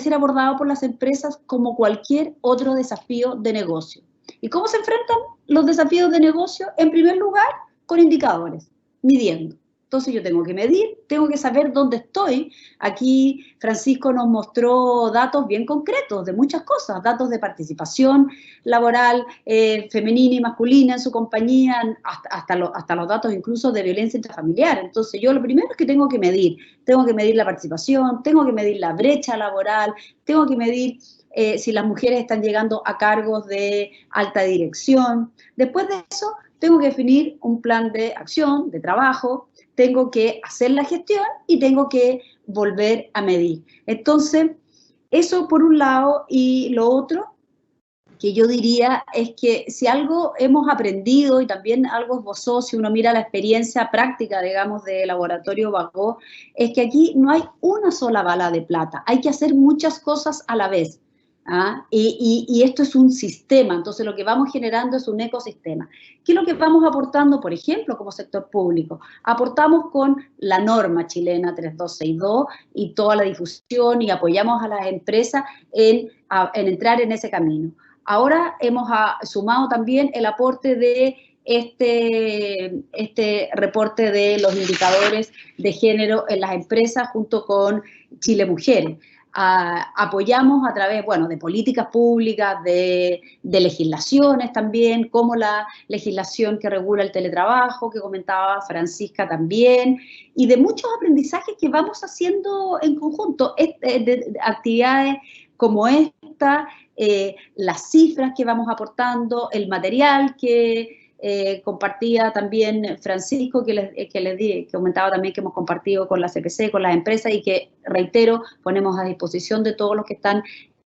ser abordado por las empresas como cualquier otro desafío de negocio. ¿Y cómo se enfrentan los desafíos de negocio? En primer lugar, con indicadores, midiendo. Entonces yo tengo que medir, tengo que saber dónde estoy. Aquí Francisco nos mostró datos bien concretos de muchas cosas, datos de participación laboral femenina y masculina en su compañía, hasta los datos incluso de violencia intrafamiliar. Entonces yo lo primero es que tengo que medir la participación, tengo que medir la brecha laboral, tengo que medir si las mujeres están llegando a cargos de alta dirección. Después de eso, tengo que definir un plan de acción, de trabajo, tengo que hacer la gestión y tengo que volver a medir. Entonces, eso por un lado, y lo otro que yo diría es que si algo hemos aprendido, y también algo esbozó, si uno mira la experiencia práctica, digamos, de Laboratorio Bagó, es que aquí no hay una sola bala de plata, hay que hacer muchas cosas a la vez. ¿Ah? Y esto es un sistema, entonces lo que vamos generando es un ecosistema. ¿Qué es lo que vamos aportando, por ejemplo, como sector público? Aportamos con la norma chilena 3262 y toda la difusión, y apoyamos a las empresas en entrar en ese camino. Ahora hemos sumado también el aporte de este reporte de los indicadores de género en las empresas junto con Chile Mujeres. Apoyamos a través, bueno, de políticas públicas, de legislaciones también, como la legislación que regula el teletrabajo, que comentaba Francisca también, y de muchos aprendizajes que vamos haciendo en conjunto, de actividades como esta, las cifras que vamos aportando, el material que compartía también Francisco, que comentaba también que hemos compartido con la CPC, con las empresas, y que, reitero, ponemos a disposición de todos los que están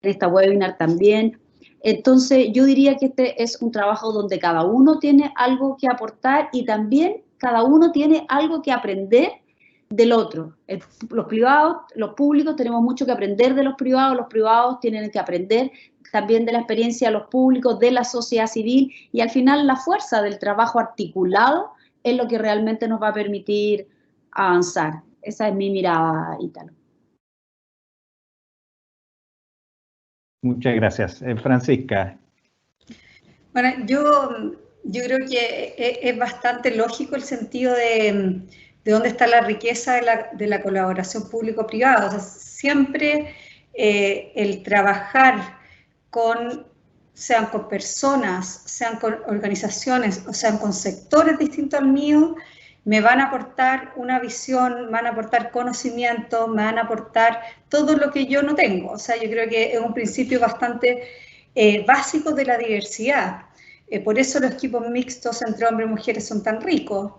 en esta webinar también. Entonces, yo diría que este es un trabajo donde cada uno tiene algo que aportar y también cada uno tiene algo que aprender del otro. Los privados, los públicos tenemos mucho que aprender de los privados tienen que aprender también de la experiencia de los públicos, de la sociedad civil, y al final la fuerza del trabajo articulado es lo que realmente nos va a permitir avanzar. Esa es mi mirada, Ítalo. Muchas gracias. Francisca. Bueno, yo creo que es bastante lógico el sentido de dónde está la riqueza de la colaboración público-privada. O sea, siempre el trabajar sean con personas, sean con organizaciones, o sean con sectores distintos al mío, me van a aportar una visión, me van a aportar conocimiento, me van a aportar todo lo que yo no tengo. O sea, yo creo que es un principio bastante básico de la diversidad. Por eso los equipos mixtos entre hombres y mujeres son tan ricos.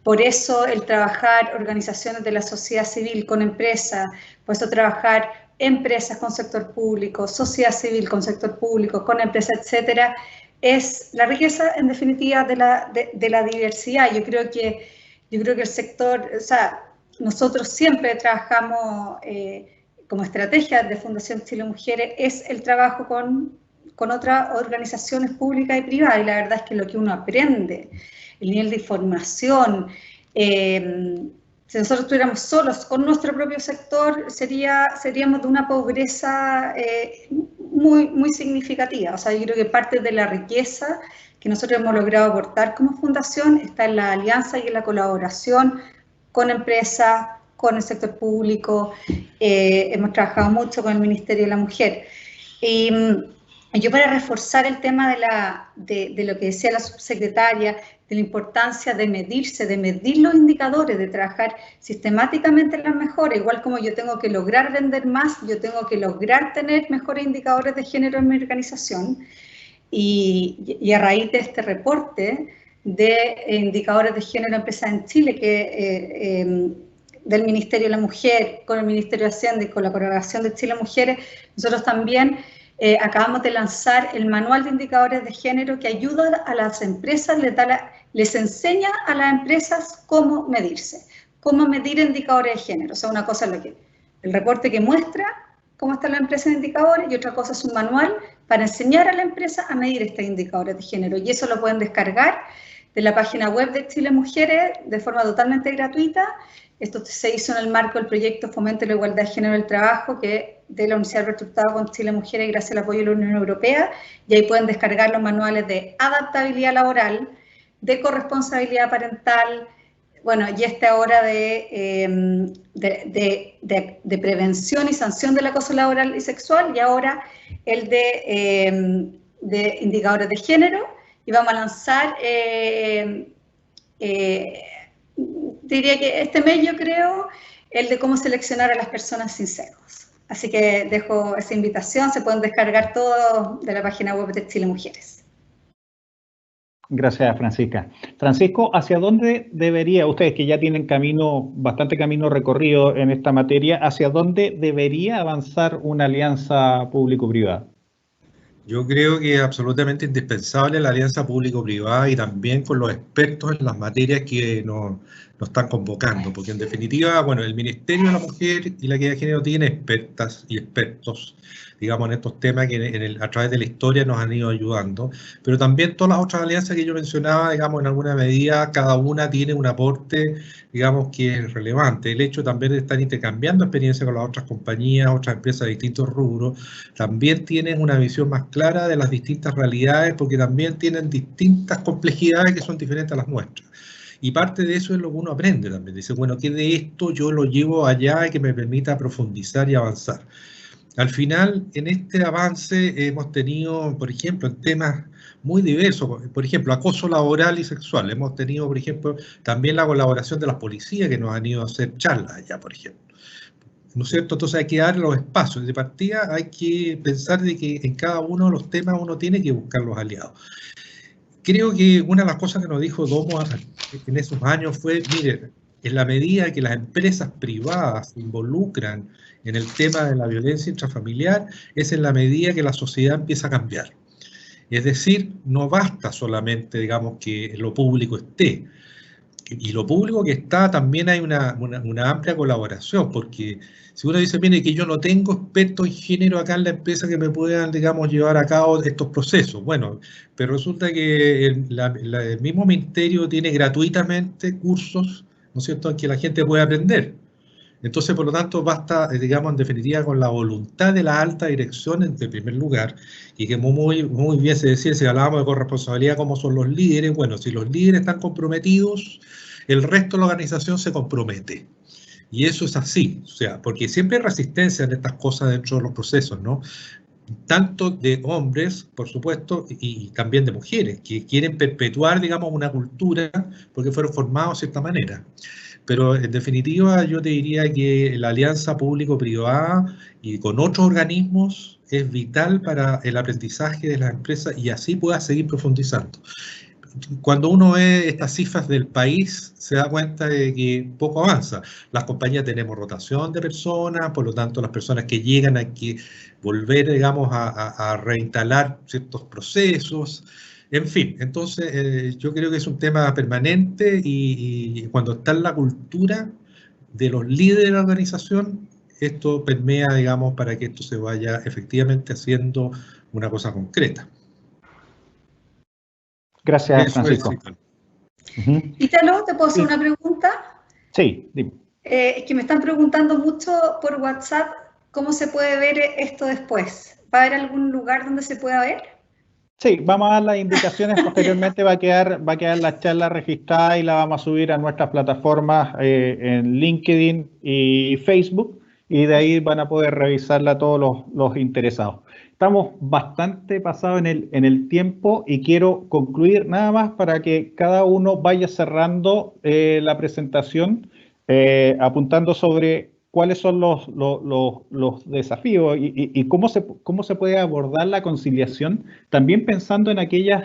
Por eso el trabajar organizaciones de la sociedad civil con empresas, por eso trabajar empresas con sector público, sociedad civil con sector público, con empresas, etcétera, es la riqueza en definitiva de la diversidad. Yo creo que el sector, o sea, nosotros siempre trabajamos como estrategia de Fundación Chile Mujeres, es el trabajo con otras organizaciones públicas y privadas, y la verdad es que lo que uno aprende, el nivel de información, si nosotros estuviéramos solos con nuestro propio sector, seríamos de una pobreza muy, muy significativa. O sea, yo creo que parte de la riqueza que nosotros hemos logrado aportar como fundación está en la alianza y en la colaboración con empresas, con el sector público. Hemos trabajado mucho con el Ministerio de la Mujer. Y yo, para reforzar el tema de lo que decía la subsecretaria, de la importancia de medirse, de medir los indicadores, de trabajar sistemáticamente en las mejoras, igual como yo tengo que lograr vender más, yo tengo que lograr tener mejores indicadores de género en mi organización, y a raíz de este reporte de indicadores de género en empresas en Chile, del Ministerio de la Mujer, con el Ministerio de Hacienda y con la colaboración de Chile Mujeres, nosotros también acabamos de lanzar el manual de indicadores de género que ayuda a las empresas, les enseña a las empresas cómo medirse, cómo medir indicadores de género. O sea, una cosa es el reporte que muestra cómo está la empresa en indicadores, y otra cosa es un manual para enseñar a la empresa a medir estos indicadores de género. Y eso lo pueden descargar de la página web de Chile Mujeres de forma totalmente gratuita. Esto se hizo en el marco del proyecto Fomento la Igualdad de Género en el Trabajo, que de la Universidad Alberto Hurtado con Chile Mujeres, gracias al apoyo de la Unión Europea, y ahí pueden descargar los manuales de adaptabilidad laboral, de corresponsabilidad parental, bueno, y esta ahora de prevención y sanción del acoso laboral y sexual, y ahora el de indicadores de género, y vamos a lanzar, diría que este mes, yo creo, el de cómo seleccionar a las personas sin sesgos. Así que dejo esa invitación, se pueden descargar todo de la página web de Chile Mujeres. Gracias, Francisca. Francisco, ¿hacia dónde debería, ustedes que ya tienen bastante camino recorrido en esta materia, hacia dónde debería avanzar una alianza público-privada? Yo creo que es absolutamente indispensable la alianza público-privada, y también con los expertos en las materias que nos nos están convocando, porque en definitiva, bueno, el Ministerio de la Mujer y la Equidad de Género tiene expertas y expertos, digamos, en estos temas que a través de la historia nos han ido ayudando, pero también todas las otras alianzas que yo mencionaba, digamos, en alguna medida, cada una tiene un aporte, digamos, que es relevante. El hecho también de estar intercambiando experiencia con las otras compañías, otras empresas de distintos rubros, también tienen una visión más clara de las distintas realidades, porque también tienen distintas complejidades que son diferentes a las nuestras. Y parte de eso es lo que uno aprende también. Dice, bueno, ¿qué de esto yo lo llevo allá y que me permita profundizar y avanzar? Al final, en este avance hemos tenido, por ejemplo, en temas muy diversos, por ejemplo, acoso laboral y sexual. Hemos tenido, por ejemplo, también la colaboración de las policías que nos han ido a hacer charlas allá, por ejemplo. ¿No es cierto? Entonces hay que dar los espacios. De partida hay que pensar de que en cada uno de los temas uno tiene que buscar los aliados. Creo que una de las cosas que nos dijo Domo en esos años fue, mire, en la medida que las empresas privadas se involucran en el tema de la violencia intrafamiliar, es en la medida que la sociedad empieza a cambiar. Es decir, no basta solamente, digamos, que lo público esté. Y lo público que está, también hay una amplia colaboración, porque si uno dice, mire, que yo no tengo expertos en género acá en la empresa que me puedan, digamos, llevar a cabo estos procesos. Bueno, pero resulta que el mismo ministerio tiene gratuitamente cursos, ¿no es cierto?, en que la gente puede aprender. Entonces, por lo tanto, basta, digamos, en definitiva, con la voluntad de la alta dirección, en primer lugar, y que muy bien se decía, si hablábamos de corresponsabilidad, ¿cómo son los líderes? Bueno, si los líderes están comprometidos, el resto de la organización se compromete. Y eso es así, o sea, porque siempre hay resistencia en estas cosas dentro de los procesos, ¿no? Tanto de hombres, por supuesto, y también de mujeres, que quieren perpetuar, digamos, una cultura porque fueron formados de cierta manera. Pero en definitiva yo te diría que la alianza público-privada y con otros organismos es vital para el aprendizaje de las empresas y así pueda seguir profundizando. Cuando uno ve estas cifras del país, se da cuenta de que poco avanza. Las compañías tenemos rotación de personas, por lo tanto las personas que llegan hay que volver, digamos, a reinstalar ciertos procesos. En fin, entonces yo creo que es un tema permanente y cuando está en la cultura de los líderes de la organización, esto permea, digamos, para que esto se vaya efectivamente haciendo una cosa concreta. Gracias, Francisco. Ítalo, ¿te puedo hacer una pregunta? Sí, dime. Es que me están preguntando mucho por WhatsApp cómo se puede ver esto después. ¿Va a haber algún lugar donde se pueda ver? Sí, vamos a dar las indicaciones, posteriormente va a quedar la charla registrada y la vamos a subir a nuestras plataformas en LinkedIn y Facebook, y de ahí van a poder revisarla todos los interesados. Estamos bastante pasados en el tiempo y quiero concluir nada más para que cada uno vaya cerrando la presentación, apuntando sobre cuáles son los desafíos y cómo se puede abordar la conciliación, también pensando en aquellos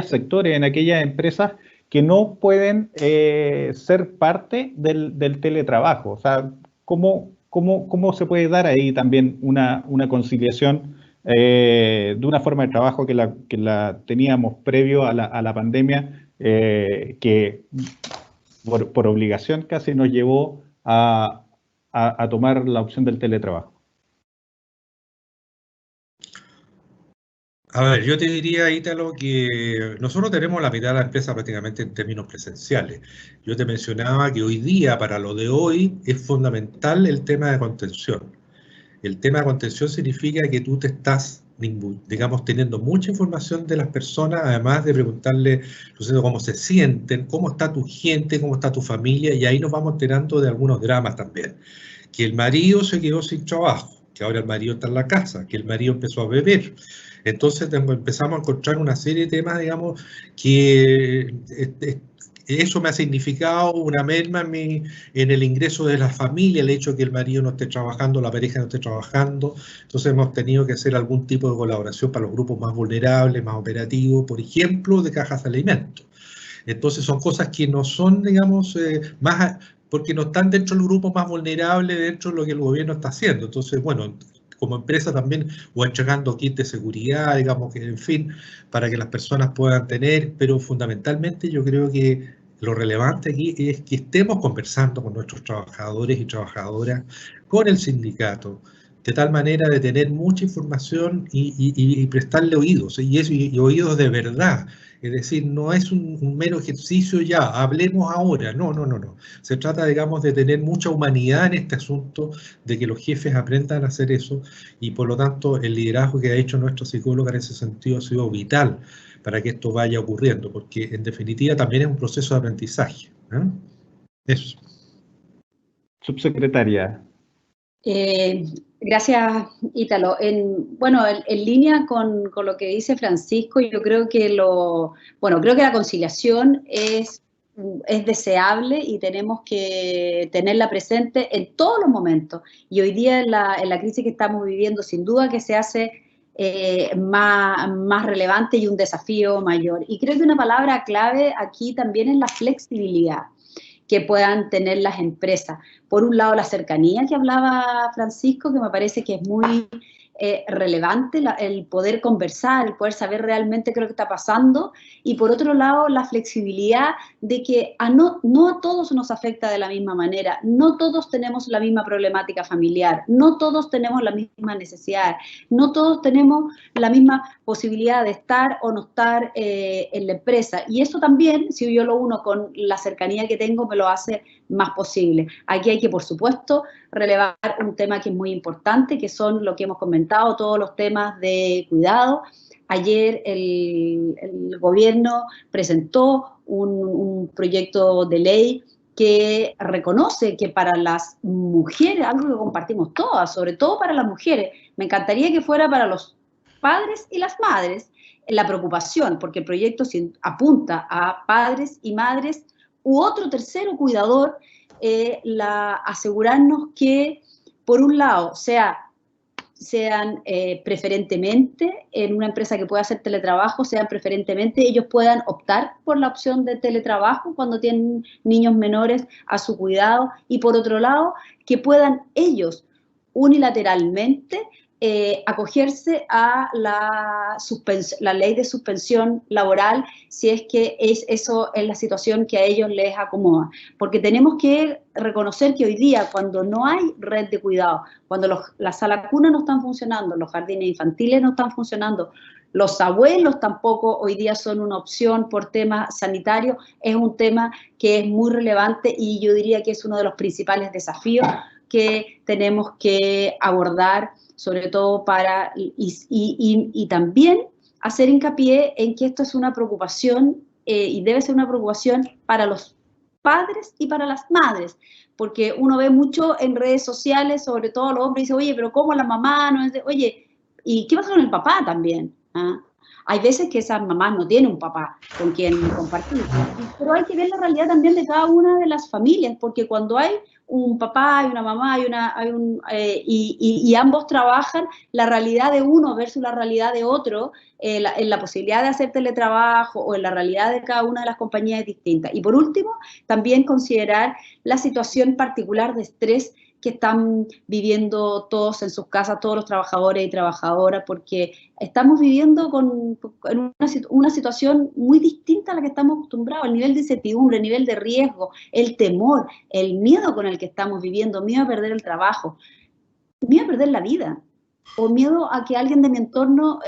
sectores, en aquellas empresas que no pueden ser parte del teletrabajo. O sea, ¿cómo se puede dar ahí también una conciliación de una forma de trabajo que la teníamos previo a la pandemia, que por obligación casi nos llevó a tomar la opción del teletrabajo? A ver, yo te diría, Ítalo, que nosotros tenemos la mitad de la empresa prácticamente en términos presenciales. Yo te mencionaba que hoy día, para lo de hoy, es fundamental el tema de contención. El tema de contención significa que tú te estás, digamos, teniendo mucha información de las personas, además de preguntarle, no sé, cómo se sienten, cómo está tu gente, cómo está tu familia, y ahí nos vamos enterando de algunos dramas también. Que el marido se quedó sin trabajo, que ahora el marido está en la casa, que el marido empezó a beber. Entonces empezamos a encontrar una serie de temas, digamos, que eso me ha significado una merma en el ingreso de la familia, el hecho de que el marido no esté trabajando, la pareja no esté trabajando. Entonces hemos tenido que hacer algún tipo de colaboración para los grupos más vulnerables, más operativos, por ejemplo, de cajas de alimentos. Entonces son cosas que no son, digamos, más, porque no están dentro del grupo más vulnerable, dentro de lo que el gobierno está haciendo. Entonces, bueno, como empresa también, o entregando kits de seguridad, digamos, que en fin, para que las personas puedan tener, pero fundamentalmente yo creo que lo relevante aquí es que estemos conversando con nuestros trabajadores y trabajadoras, con el sindicato, de tal manera de tener mucha información y prestarle oídos, y oídos de verdad. Es decir, no es un mero ejercicio ya, hablemos ahora, no. Se trata, digamos, de tener mucha humanidad en este asunto, de que los jefes aprendan a hacer eso, y por lo tanto el liderazgo que ha hecho nuestro psicólogo en ese sentido ha sido vital para que esto vaya ocurriendo, porque en definitiva también es un proceso de aprendizaje. Eso. Subsecretaria. Gracias, Ítalo. Bueno, en línea con lo que dice Francisco, yo creo que creo que la conciliación es deseable y tenemos que tenerla presente en todos los momentos. Y hoy día en la crisis que estamos viviendo, sin duda que se hace más relevante y un desafío mayor. Y creo que una palabra clave aquí también es la flexibilidad que puedan tener las empresas. Por un lado, la cercanía que hablaba Francisco, que me parece que es muy relevante, el poder conversar, el poder saber realmente qué es lo que está pasando, y por otro lado, la flexibilidad de que no a todos nos afecta de la misma manera, no todos tenemos la misma problemática familiar, no todos tenemos la misma necesidad, no todos tenemos la misma posibilidad de estar o no estar en la empresa, y eso también, si yo lo uno con la cercanía que tengo, me lo hace más posible. Aquí hay que, por supuesto, relevar un tema que es muy importante, que son lo que hemos comentado, todos los temas de cuidado. Ayer el gobierno presentó un proyecto de ley que reconoce que para las mujeres, algo que compartimos todas, sobre todo para las mujeres, me encantaría que fuera para los padres y las madres, la preocupación, porque el proyecto apunta a padres y madres u otro tercero cuidador, asegurarnos que, por un lado, sean preferentemente, en una empresa que pueda hacer teletrabajo, sean preferentemente, ellos puedan optar por la opción de teletrabajo cuando tienen niños menores a su cuidado, y por otro lado, que puedan ellos unilateralmente acogerse a la ley de suspensión laboral, si es que eso es la situación que a ellos les acomoda. Porque tenemos que reconocer que hoy día, cuando no hay red de cuidado, cuando las salas cunas no están funcionando, los jardines infantiles no están funcionando, los abuelos tampoco hoy día son una opción por tema sanitario, es un tema que es muy relevante y yo diría que es uno de los principales desafíos que tenemos que abordar, sobre todo y también hacer hincapié en que esto es una preocupación y debe ser una preocupación para los padres y para las madres, porque uno ve mucho en redes sociales, sobre todo los hombres, dice, oye, pero ¿cómo la mamá no es de...? Oye, ¿y qué pasa con el papá también? Hay veces que esas mamás no tienen un papá con quien compartir, pero hay que ver la realidad también de cada una de las familias, porque cuando hay un papá y una mamá y ambos trabajan, la realidad de uno versus la realidad de otro, en la posibilidad de hacer teletrabajo o en la realidad de cada una de las compañías es distinta. Y por último, también considerar la situación particular de estrés que están viviendo todos en sus casas, todos los trabajadores y trabajadoras, porque estamos viviendo en una situación muy distinta a la que estamos acostumbrados, el nivel de incertidumbre, el nivel de riesgo, el temor, el miedo con el que estamos viviendo, miedo a perder el trabajo, miedo a perder la vida, o miedo a que alguien de mi entorno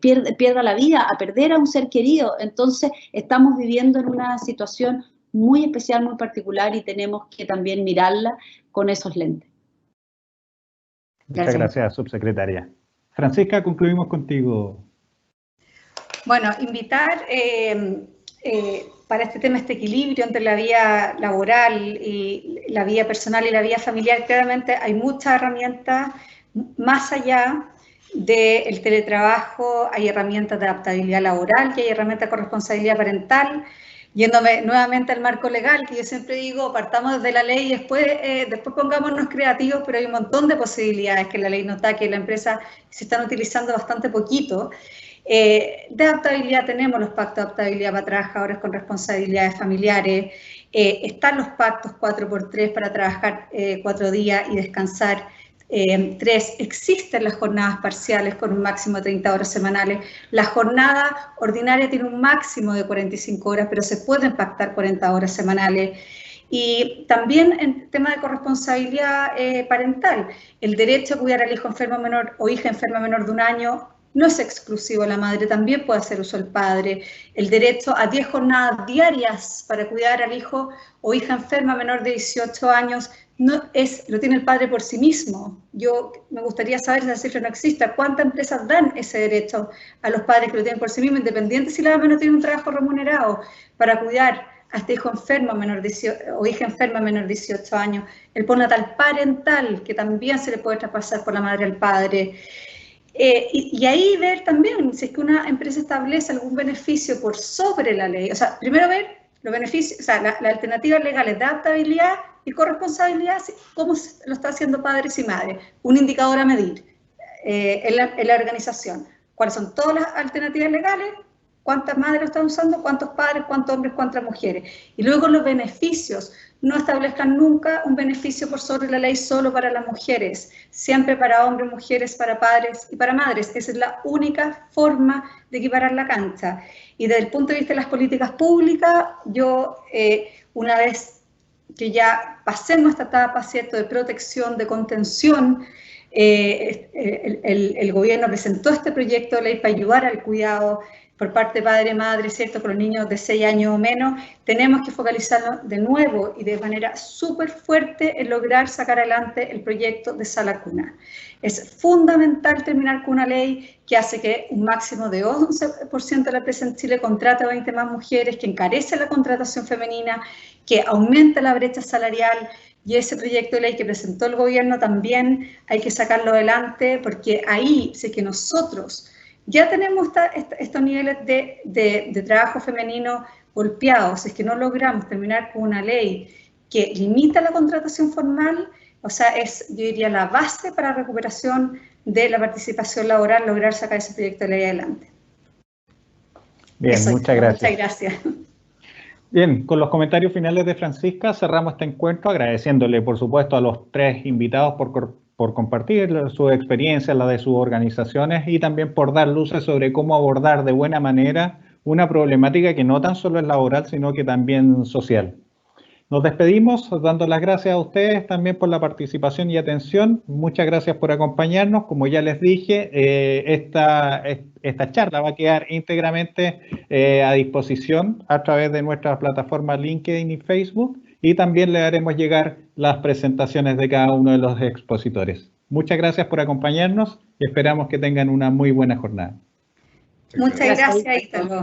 pierda la vida, a perder a un ser querido. Entonces estamos viviendo en una situación muy especial, muy particular, y tenemos que también mirarla con esos lentes. Muchas gracias, subsecretaria. Francisca, concluimos contigo. Bueno, invitar para este tema, este equilibrio entre la vida laboral y la vida personal y la vida familiar. Claramente hay muchas herramientas más allá del teletrabajo, hay herramientas de adaptabilidad laboral, y hay herramientas de corresponsabilidad parental. Yéndome nuevamente al marco legal, que yo siempre digo, partamos desde la ley y después pongámonos creativos, pero hay un montón de posibilidades que la ley nos da, que la empresa se están utilizando bastante poquito. De adaptabilidad tenemos los pactos de adaptabilidad para trabajadores con responsabilidades familiares, están los pactos 4x3 para trabajar 4 días y descansar 3, existen las jornadas parciales con un máximo de 30 horas semanales. La jornada ordinaria tiene un máximo de 45 horas, pero se pueden pactar 40 horas semanales. Y también en tema de corresponsabilidad parental, el derecho a cuidar al hijo enfermo menor o hija enferma menor de 1 año no es exclusivo de la madre, también puede hacer uso el padre. El derecho a 10 jornadas diarias para cuidar al hijo o hija enferma menor de 18 años lo tiene el padre por sí mismo. Yo me gustaría saber si esa cifra no existe. ¿Cuántas empresas dan ese derecho a los padres que lo tienen por sí mismos, independiente si la mamá no tiene un trabajo remunerado, para cuidar a este hijo enfermo o hija enferma menor de 18 años? El postnatal parental, que también se le puede traspasar por la madre al padre. Y ahí ver también si es que una empresa establece algún beneficio por sobre la ley. O sea, primero ver los beneficios, o sea, las alternativas legales de adaptabilidad y corresponsabilidad, cómo lo está haciendo padres y madres. Un indicador a medir en la organización. ¿Cuáles son todas las alternativas legales? ¿Cuántas madres lo están usando? ¿Cuántos padres? ¿Cuántos hombres? ¿Cuántas mujeres? Y luego los beneficios. No establezcan nunca un beneficio por sobre la ley solo para las mujeres, siempre para hombres, mujeres, para padres y para madres. Esa es la única forma de equiparar la cancha. Y desde el punto de vista de las políticas públicas, yo una vez que ya pasemos esta etapa, ¿cierto?, de protección, de contención, el gobierno presentó este proyecto de ley para ayudar al cuidado por parte de padre y madre, ¿cierto?, con los niños de 6 años o menos. Tenemos que focalizarnos de nuevo y de manera súper fuerte en lograr sacar adelante el proyecto de Sala Cuna. Es fundamental terminar con una ley que hace que un máximo de 11% de la empresa en Chile contrate a 20 más mujeres, que encarece la contratación femenina, que aumenta la brecha salarial. Y ese proyecto de ley que presentó el gobierno también hay que sacarlo adelante, porque ahí sí que nosotros ya tenemos estos niveles de trabajo femenino golpeados. Es que no logramos terminar con una ley que limita la contratación formal. O sea, es, yo diría, la base para la recuperación de la participación laboral, lograr sacar ese proyecto de ley adelante. Bien, muchas gracias. Muchas gracias. Bien, con los comentarios finales de Francisca cerramos este encuentro, agradeciéndole, por supuesto, a los 3 invitados por compartir su experiencia, la de sus organizaciones, y también por dar luces sobre cómo abordar de buena manera una problemática que no tan solo es laboral, sino que también social. Nos despedimos dando las gracias a ustedes también por la participación y atención. Muchas gracias por acompañarnos. Como ya les dije, esta charla va a quedar íntegramente a disposición a través de nuestras plataformas LinkedIn y Facebook, y también le haremos llegar las presentaciones de cada uno de los expositores. Muchas gracias por acompañarnos y esperamos que tengan una muy buena jornada. Muchas gracias, Ítalo.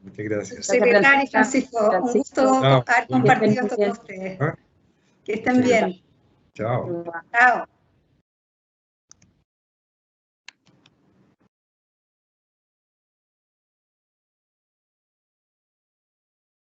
Muchas gracias. Secretario Francisco, un gusto haber compartido con ustedes. Que estén bien. Chao. Chao.